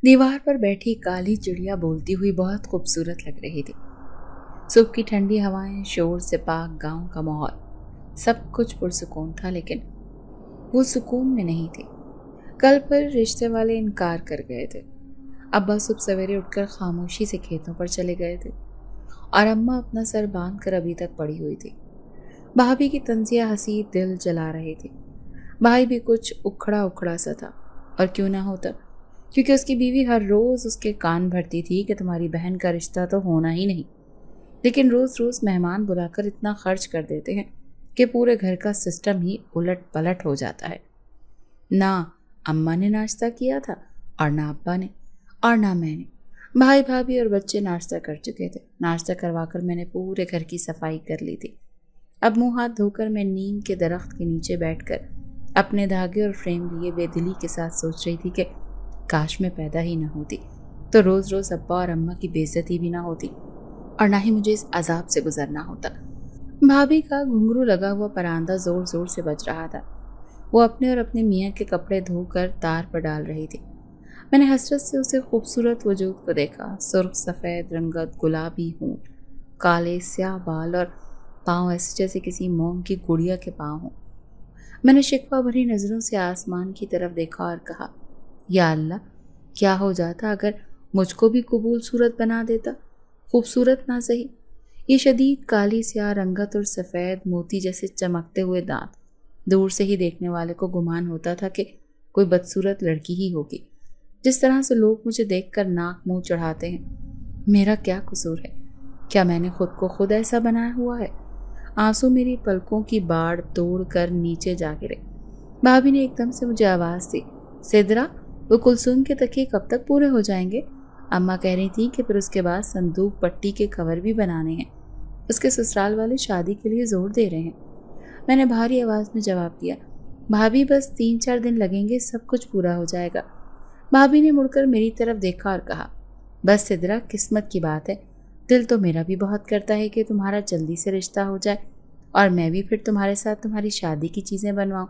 दीवार पर बैठी काली चिड़िया बोलती हुई बहुत खूबसूरत लग रही थी। सुबह की ठंडी हवाएं, शोर से पाक गांव का माहौल, सब कुछ पुरसुकून था, लेकिन वो सुकून में नहीं थी। कल पर रिश्ते वाले इनकार कर गए थे। अब्बा सुबह सवेरे उठकर खामोशी से खेतों पर चले गए थे और अम्मा अपना सर बांध कर अभी तक पड़ी हुई थी। भाभी की तंजिया हंसी दिल जला रही थी। भाई भी कुछ उखड़ा उखड़ा सा था, और क्यों ना होता, क्योंकि उसकी बीवी हर रोज़ उसके कान भरती थी कि तुम्हारी बहन का रिश्ता तो होना ही नहीं, लेकिन रोज़ रोज़ मेहमान बुलाकर इतना खर्च कर देते हैं कि पूरे घर का सिस्टम ही उलट पलट हो जाता है। ना अम्मा ने नाश्ता किया था, और ना अब्बा ने, और ना मैंने। भाई भाभी और बच्चे नाश्ता कर चुके थे। नाश्ता करवाकर मैंने पूरे घर की सफाई कर ली थी। अब मुंह हाथ धोकर मैं नीम के दरख्त के नीचे बैठकर अपने धागे और फ्रेम लिए बेदिली के साथ सोच रही थी कि काश मैं पैदा ही ना होती, तो रोज़ रोज़ अब्बा और अम्मा की बेइज्जती भी ना होती, और ना ही मुझे इस अजाब से गुजरना होता। भाभी का घुंघरू लगा हुआ परांदा ज़ोर ज़ोर से बज रहा था। वो अपने और अपने मियाँ के कपड़े धोकर तार पर डाल रही थी। मैंने हसरत से उसे खूबसूरत वजूद को देखा। सुर्ख सफ़ेद रंगत, गुलाबी होंठ, काले स्याह बाल और पाँव ऐसे जैसे किसी मोम की गुड़िया के पाँव हों। मैंने शिकवा भरी नज़रों से आसमान की तरफ देखा और कहा, या अल्लाह, क्या हो जाता अगर मुझको भी कबूल सूरत बना देता। खूबसूरत ना सही, ये शदीद काली स्याह रंगत और सफ़ेद मोती जैसे चमकते हुए दांत, दूर से ही देखने वाले को गुमान होता था कि कोई बदसूरत लड़की ही होगी। जिस तरह से लोग मुझे देखकर नाक मुंह चढ़ाते हैं, मेरा क्या कसूर है? क्या मैंने खुद को खुद ऐसा बनाया हुआ है? आंसू मेरी पलकों की बाड़ तोड़ कर नीचे जा गिरे। भाभी ने एकदम से मुझे आवाज़ दी, सिदरा, वो कुलसूम के तकिए कब तक पूरे हो जाएंगे? अम्मा कह रही थी कि फिर उसके बाद संदूक पट्टी के कवर भी बनाने हैं। उसके ससुराल वाले शादी के लिए जोर दे रहे हैं। मैंने भारी आवाज़ में जवाब दिया, भाभी बस 3-4 दिन लगेंगे, सब कुछ पूरा हो जाएगा। भाभी ने मुड़कर मेरी तरफ देखा और कहा, बस सिदरा, किस्मत की बात है। दिल तो मेरा भी बहुत करता है कि तुम्हारा जल्दी से रिश्ता हो जाए और मैं भी फिर तुम्हारे साथ तुम्हारी शादी की चीज़ें बनवाऊँ,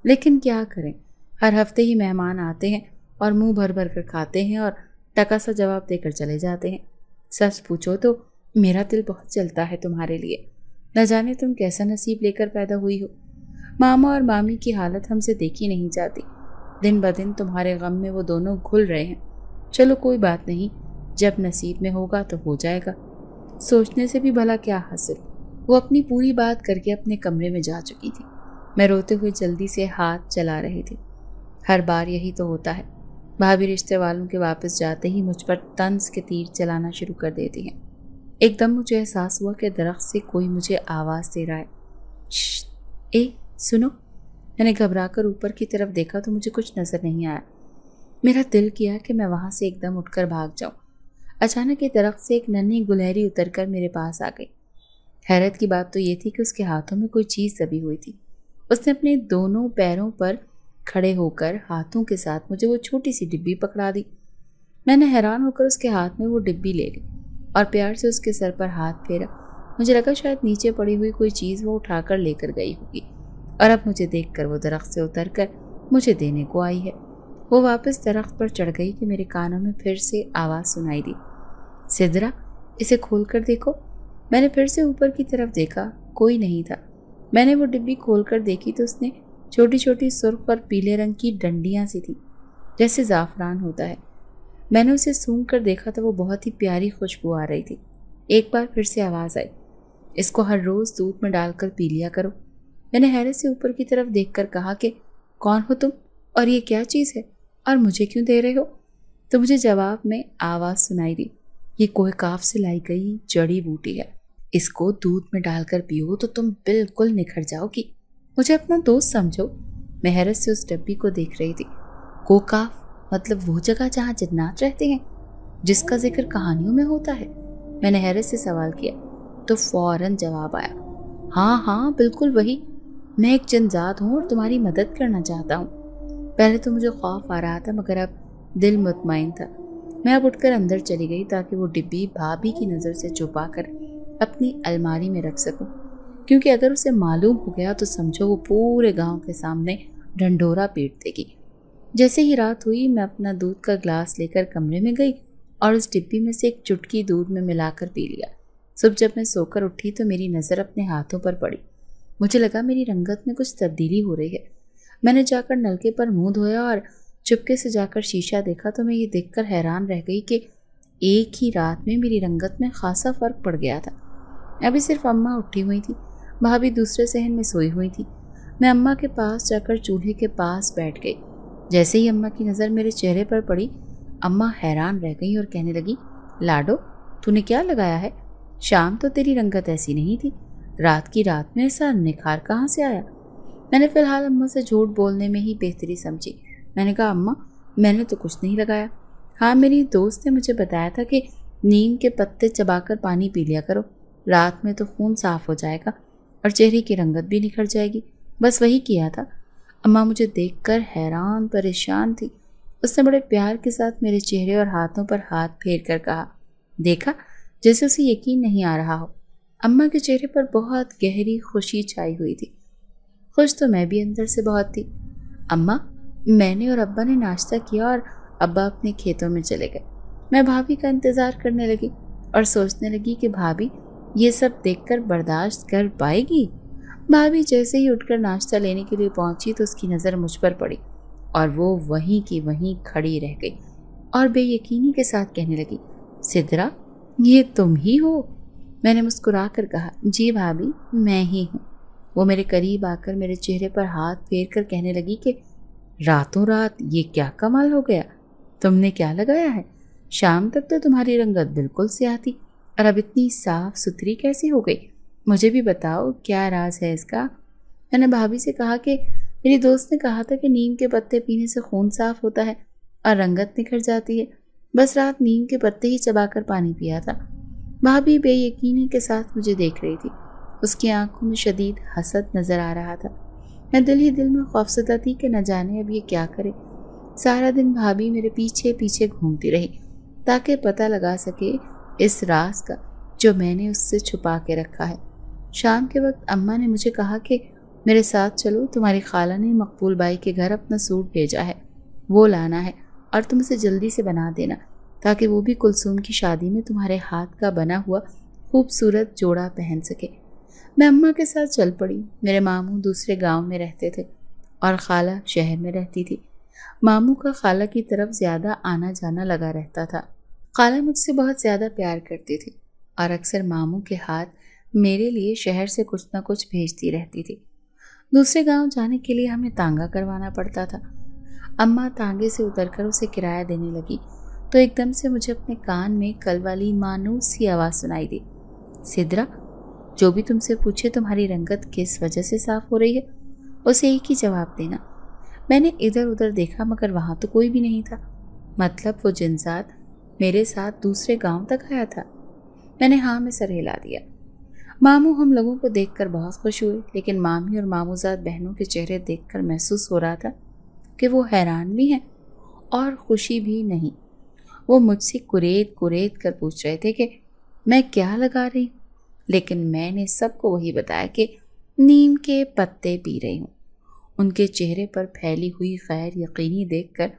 लेकिन क्या करें, हर हफ्ते ही मेहमान आते हैं और मुंह भर भर कर खाते हैं और टका सा जवाब देकर चले जाते हैं। सच पूछो तो मेरा दिल बहुत जलता है तुम्हारे लिए। न जाने तुम कैसा नसीब लेकर पैदा हुई हो। मामा और मामी की हालत हमसे देखी नहीं जाती। दिन ब दिन तुम्हारे गम में वो दोनों घुल रहे हैं। चलो कोई बात नहीं, जब नसीब में होगा तो हो जाएगा। सोचने से भी भला क्या हासिल। वो अपनी पूरी बात करके अपने कमरे में जा चुकी थी। मैं रोते हुए जल्दी से हाथ चला रही थी। हर बार यही तो होता है, भाभी रिश्ते वालों के वापस जाते ही मुझ पर तंज के तीर चलाना शुरू कर देती हैं। एकदम मुझे एहसास हुआ कि दरख्त से कोई मुझे आवाज़ दे रहा है, ए सुनो। मैंने घबराकर ऊपर की तरफ देखा तो मुझे कुछ नज़र नहीं आया। मेरा दिल किया कि मैं वहाँ से एकदम उठकर भाग जाऊँ। अचानक ये दरख्त से एक नन्ही गुलहरी उतरकर मेरे पास आ गई। हैरत की बात तो ये थी कि उसके हाथों में कोई चीज़ दबी हुई थी। उसने अपने दोनों पैरों पर खड़े होकर हाथों के साथ मुझे वो छोटी सी डिब्बी पकड़ा दी। मैंने हैरान होकर उसके हाथ में वो डिब्बी ले ली और प्यार से उसके सर पर हाथ फेरा। मुझे लगा शायद नीचे पड़ी हुई कोई चीज़ वो उठाकर लेकर गई होगी और अब मुझे देखकर वो दरख्त से उतरकर मुझे देने को आई है। वो वापस दरख्त पर चढ़ गई कि मेरे कानों में फिर से आवाज़ सुनाई दी, सिदरा, इसे खोल कर देखो। मैंने फिर से ऊपर की तरफ देखा, कोई नहीं था। मैंने वो डिब्बी खोल कर देखी तो उसने छोटी छोटी सुर्ख और पीले रंग की डंडियाँ सी थी, जैसे ज़ाफ़रान होता है। मैंने उसे सूंघ कर देखा तो वो बहुत ही प्यारी खुशबू आ रही थी। एक बार फिर से आवाज़ आई, इसको हर रोज़ दूध में डालकर पी लिया करो। मैंने हैरत से ऊपर की तरफ देखकर कहा कि कौन हो तुम और ये क्या चीज़ है और मुझे क्यों दे रहे हो? तो मुझे जवाब में आवाज़ सुनाई दी, ये कोहकाफ से लाई गई जड़ी बूटी है। इसको दूध में डालकर पियो तो तुम बिल्कुल निखर जाओगी। मुझे अपना दोस्त समझो। मैं हैरत से उस डब्बी को देख रही थी। कोहकाफ मतलब वो जगह जहाँ जिन्नात रहते हैं, जिसका जिक्र कहानियों में होता है? मैंने हैरत से सवाल किया तो फौरन जवाब आया, हाँ हाँ बिल्कुल वही। मैं एक जिनजात हूँ और तुम्हारी मदद करना चाहता हूँ। पहले तो मुझे खौफ आ रहा था मगर अब दिल मुतमईन था। मैं अब उठकर अंदर चली गई ताकि वो डिब्बी भाभी की नज़र से छुपा कर अपनी अलमारी में रख सकूं, क्योंकि अगर उसे मालूम हो गया तो समझो वो पूरे गांव के सामने ढंढोरा पीट देगी। जैसे ही रात हुई मैं अपना दूध का ग्लास लेकर कमरे में गई और उस डिब्बी में से एक चुटकी दूध में मिलाकर पी लिया। सुबह जब मैं सोकर उठी तो मेरी नज़र अपने हाथों पर पड़ी। मुझे लगा मेरी रंगत में कुछ तब्दीली हो रही है। मैंने जाकर नलके पर मुंह धोया और चुपके से जाकर शीशा देखा तो मैं ये देखकर हैरान रह गई कि एक ही रात में मेरी रंगत में खासा फ़र्क पड़ गया था। अभी सिर्फ अम्मा उठी हुई थी, भाभी दूसरे सहन में सोई हुई थी। मैं अम्मा के पास जाकर चूल्हे के पास बैठ गई। जैसे ही अम्मा की नज़र मेरे चेहरे पर पड़ी, अम्मा हैरान रह गई और कहने लगी, लाडो तूने क्या लगाया है? शाम तो तेरी रंगत ऐसी नहीं थी, रात की रात में ऐसा निखार कहाँ से आया? मैंने फ़िलहाल अम्मा से झूठ बोलने में ही बेहतरी समझी। मैंने कहा, अम्मा मैंने तो कुछ नहीं लगाया। हाँ, मेरी दोस्त ने मुझे बताया था कि नीम के पत्ते चबाकर पानी पी लिया करो, रात में तो खून साफ हो जाएगा और चेहरे की रंगत भी निखर जाएगी। बस वही किया था। अम्मा मुझे देखकर हैरान परेशान थी। उसने बड़े प्यार के साथ मेरे चेहरे और हाथों पर हाथ फेर कर कहा, देखा, जैसे उसे यकीन नहीं आ रहा हो। अम्मा के चेहरे पर बहुत गहरी खुशी छाई हुई थी। खुश तो मैं भी अंदर से बहुत थी। अम्मा, मैंने और अब्बा ने नाश्ता किया और अब्बा अपने खेतों में चले गए। मैं भाभी का इंतज़ार करने लगी और सोचने लगी कि भाभी ये सब देखकर बर्दाश्त कर पाएगी। भाभी जैसे ही उठकर नाश्ता लेने के लिए पहुंची तो उसकी नज़र मुझ पर पड़ी और वो वहीं की वहीं खड़ी रह गई और बेयकीनी के साथ कहने लगी, सिद्रा ये तुम ही हो? मैंने मुस्कुरा कर कहा, जी भाभी मैं ही हूँ। वो मेरे करीब आकर मेरे चेहरे पर हाथ फेर कर कहने लगी कि रातों रात ये क्या कमाल हो गया, तुमने क्या लगाया है? शाम तक तो तुम्हारी रंगत बिल्कुल स्याह थी और अब इतनी साफ सुथरी कैसी हो गई? मुझे भी बताओ क्या राज है इसका? मैंने भाभी से कहा कि मेरी दोस्त ने कहा था कि नीम के पत्ते पीने से खून साफ होता है और रंगत निखर जाती है। बस रात नीम के पत्ते ही चबाकर पानी पिया था। भाभी बेयकीनी के साथ मुझे देख रही थी। उसकी आंखों में शदीद हसद नजर आ रहा था। मैं दिल ही दिल में खौफजदा थी कि न जाने अब ये क्या करे। सारा दिन भाभी मेरे पीछे पीछे घूमती रही ताकि पता लगा सके इस राज का जो मैंने उससे छुपा के रखा है। शाम के वक्त अम्मा ने मुझे कहा कि मेरे साथ चलो, तुम्हारी खाला ने मकबूल बाई के घर अपना सूट भेजा है, वो लाना है और तुम इसे जल्दी से बना देना ताकि वो भी कुलसूम की शादी में तुम्हारे हाथ का बना हुआ खूबसूरत जोड़ा पहन सके। मैं अम्मा के साथ चल पड़ी। मेरे मामू दूसरे गांव में रहते थे और खाला शहर में रहती थी। मामू का खाला की तरफ ज़्यादा आना जाना लगा रहता था। खाला मुझसे बहुत ज़्यादा प्यार करती थी और अक्सर मामू के हाथ मेरे लिए शहर से कुछ ना कुछ भेजती रहती थी। दूसरे गांव जाने के लिए हमें तांगा करवाना पड़ता था। अम्मा तांगे से उतरकर उसे किराया देने लगी तो एकदम से मुझे अपने कान में कल वाली मानूस सी आवाज़ सुनाई दी, सिद्रा जो भी तुमसे पूछे तुम्हारी रंगत किस वजह से साफ हो रही है उसे एक ही जवाब देना। मैंने इधर उधर देखा मगर वहाँ तो कोई भी नहीं था। मतलब वो जिनजात मेरे साथ दूसरे गांव तक आया था। मैंने हाँ में सर हिला दिया। मामू हम लोगों को देखकर बहुत खुश हुए, लेकिन मामी और मामूजाद बहनों के चेहरे देखकर महसूस हो रहा था कि वो हैरान भी हैं और खुशी भी नहीं। वो मुझसे कुरेद कुरेद कर पूछ रहे थे कि मैं क्या लगा रही हूँ, लेकिन मैंने सबको वही बताया कि नीम के पत्ते पी रही हूँ। उनके चेहरे पर फैली हुई गैर यकीनी देखकर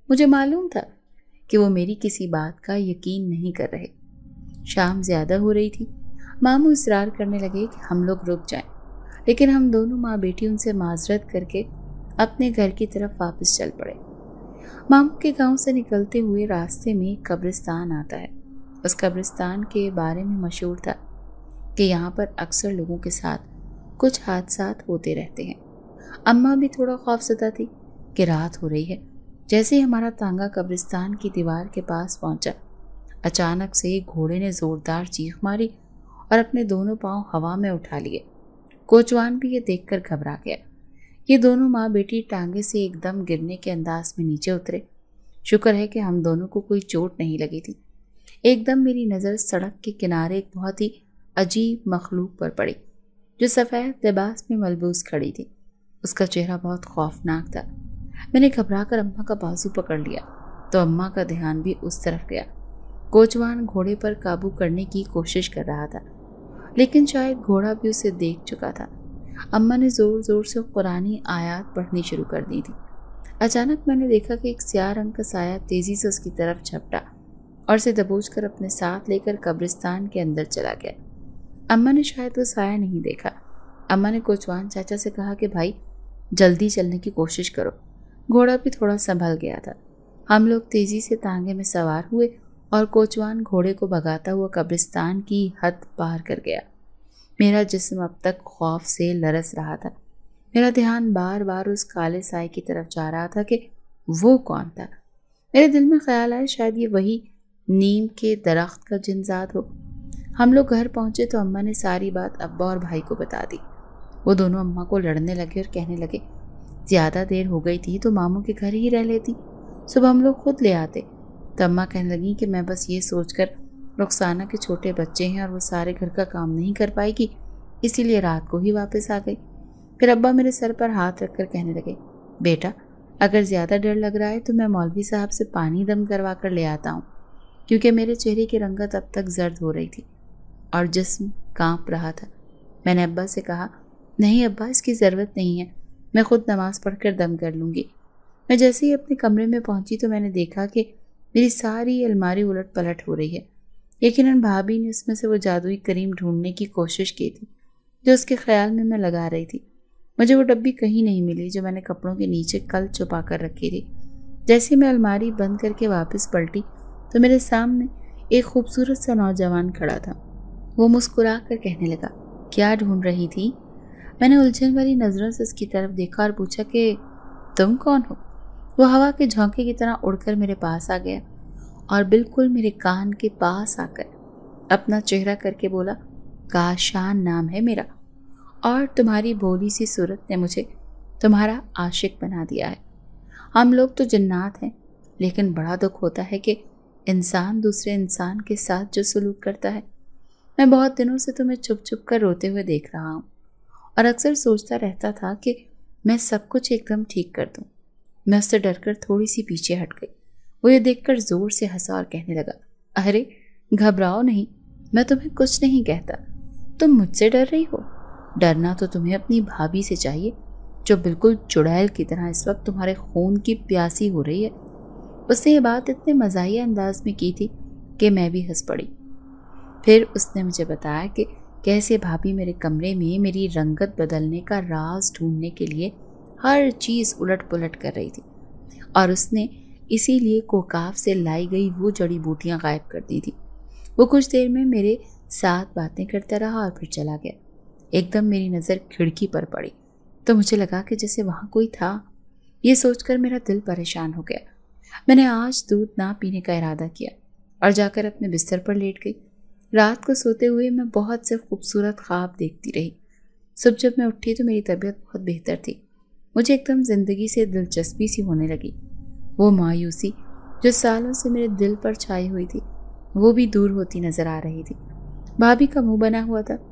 मुझे मालूम था कि वो मेरी किसी बात का यकीन नहीं कर रहे। शाम ज़्यादा हो रही थी। मामू इसरार करने लगे कि हम लोग रुक जाएं, लेकिन हम दोनों माँ बेटी उनसे माजरत करके अपने घर की तरफ वापस चल पड़े। मामू के गांव से निकलते हुए रास्ते में एक कब्रिस्तान आता है। उस कब्रिस्तान के बारे में मशहूर था कि यहाँ पर अक्सर लोगों के साथ कुछ हादसात होते रहते हैं। अम्मा भी थोड़ा खौफजदा थी कि रात हो रही है। जैसे ही हमारा तांगा कब्रिस्तान की दीवार के पास पहुंचा, अचानक से एक घोड़े ने ज़ोरदार चीख मारी और अपने दोनों पांव हवा में उठा लिए। कोचवान भी ये देखकर घबरा गया। ये दोनों माँ बेटी टांगे से एकदम गिरने के अंदाज में नीचे उतरे। शुक्र है कि हम दोनों को कोई चोट नहीं लगी थी। एकदम मेरी नज़र सड़क के किनारे एक बहुत ही अजीब मखलूक पर पड़ी जो सफ़ेद लिबास में मलबूस खड़ी थी। उसका चेहरा बहुत खौफनाक था। मैंने घबरा कर अम्मा का बाजू पकड़ लिया तो अम्मा का ध्यान भी उस तरफ गया। कोचवान घोड़े पर काबू करने की कोशिश कर रहा था, लेकिन शायद घोड़ा भी उसे देख चुका था। अम्मा ने ज़ोर ज़ोर से कुरानी आयात पढ़नी शुरू कर दी थी। अचानक मैंने देखा कि एक स्याह रंग का साया तेजी से उसकी तरफ झपटा और उसे दबोच कर अपने साथ लेकर कब्रिस्तान के अंदर चला गया। अम्मा ने शायद वो साया नहीं देखा। अम्मा ने कोचवान चाचा से कहा कि भाई जल्दी चलने की कोशिश करो। घोड़ा भी थोड़ा संभल गया था। हम लोग तेजी से तांगे में सवार हुए और कोचवान घोड़े को भगाता हुआ कब्रिस्तान की हद पार कर गया। मेरा जिस्म अब तक खौफ से लरस रहा था। मेरा ध्यान बार बार उस काले साए की तरफ जा रहा था कि वो कौन था। मेरे दिल में ख्याल आया शायद ये वही नीम के दरख्त का जिनजाद हो। हम लोग घर पहुंचे तो अम्मा ने सारी बात अब्बा और भाई को बता दी। वो दोनों अम्मा को लड़ने लगे और कहने लगे ज़्यादा देर हो गई थी तो मामू के घर ही रह लेती, सुबह हम लोग खुद ले आते। तो अम्मा कहने लगी कि मैं बस ये सोचकर रुखसाना के छोटे बच्चे हैं और वो सारे घर का काम नहीं कर पाएगी, इसीलिए रात को ही वापस आ गई। फिर अब्बा मेरे सर पर हाथ रखकर कहने लगे बेटा अगर ज़्यादा डर लग रहा है तो मैं मौलवी साहब से पानी दम करवा कर ले आता हूँ, क्योंकि मेरे चेहरे की रंगत अब तक जर्द हो रही थी और जिस्म कांप रहा था। मैंने अब्बा से कहा नहीं अब्बा इसकी ज़रूरत नहीं है, मैं खुद नमाज़ पढ़कर दम कर लूँगी। मैं जैसे ही अपने कमरे में पहुँची तो मैंने देखा कि मेरी सारी अलमारी उलट पलट हो रही है। यकीनन भाभी ने उसमें से वो जादुई करीम ढूंढने की कोशिश की थी जो उसके ख्याल में मैं लगा रही थी। मुझे वो डब्बी कहीं नहीं मिली जो मैंने कपड़ों के नीचे कल छुपा कर रखी थी। जैसे मैं अलमारी बंद करके वापस पलटी तो मेरे सामने एक खूबसूरत सा नौजवान खड़ा था। वो मुस्कुरा कर कहने लगा क्या ढूंढ रही थी? मैंने उलझन वाली नज़रों से उसकी तरफ देखा और पूछा कि तुम कौन हो? वो हवा के झोंके की तरह उड़कर मेरे पास आ गया और बिल्कुल मेरे कान के पास आकर अपना चेहरा करके बोला काशान नाम है मेरा और तुम्हारी भोली सी सूरत ने मुझे तुम्हारा आशिक बना दिया है। हम लोग तो जन्नात हैं, लेकिन बड़ा दुख होता है कि इंसान दूसरे इंसान के साथ जो सलूक करता है। मैं बहुत दिनों से तुम्हें छुप छुप कर रोते हुए देख रहा हूँ और अक्सर सोचता रहता था कि मैं सब कुछ एकदम ठीक कर दूँ। मैं उससे डरकर थोड़ी सी पीछे हट गई। वो ये देखकर जोर से हंसा और कहने लगा अरे घबराओ नहीं, मैं तुम्हें कुछ नहीं कहता। तुम मुझसे डर रही हो? डरना तो तुम्हें अपनी भाभी से चाहिए जो बिल्कुल चुड़ैल की तरह इस वक्त तुम्हारे खून की प्यासी हो रही है। उसने ये बात इतने मज़ाहिया अंदाज में की थी कि मैं भी हंस पड़ी। फिर उसने मुझे बताया कि कैसे भाभी मेरे कमरे में मेरी रंगत बदलने का राज ढूंढने के लिए हर चीज़ उलट पुलट कर रही थी और उसने इसीलिए कोकाफ से लाई गई वो जड़ी बूटियाँ गायब कर दी थी। वो कुछ देर में मेरे साथ बातें करता रहा और फिर चला गया। एकदम मेरी नज़र खिड़की पर पड़ी तो मुझे लगा कि जैसे वहाँ कोई था। ये सोचकर मेरा दिल परेशान हो गया। मैंने आज दूध ना पीने का इरादा किया और जाकर अपने बिस्तर पर लेट गई। रात को सोते हुए मैं बहुत से खूबसूरत ख्वाब देखती रही। सुबह जब मैं उठी तो मेरी तबीयत बहुत बेहतर थी। मुझे एकदम ज़िंदगी से दिलचस्पी सी होने लगी। वो मायूसी जो सालों से मेरे दिल पर छाई हुई थी वो भी दूर होती नज़र आ रही थी। भाभी का मुंह बना हुआ था।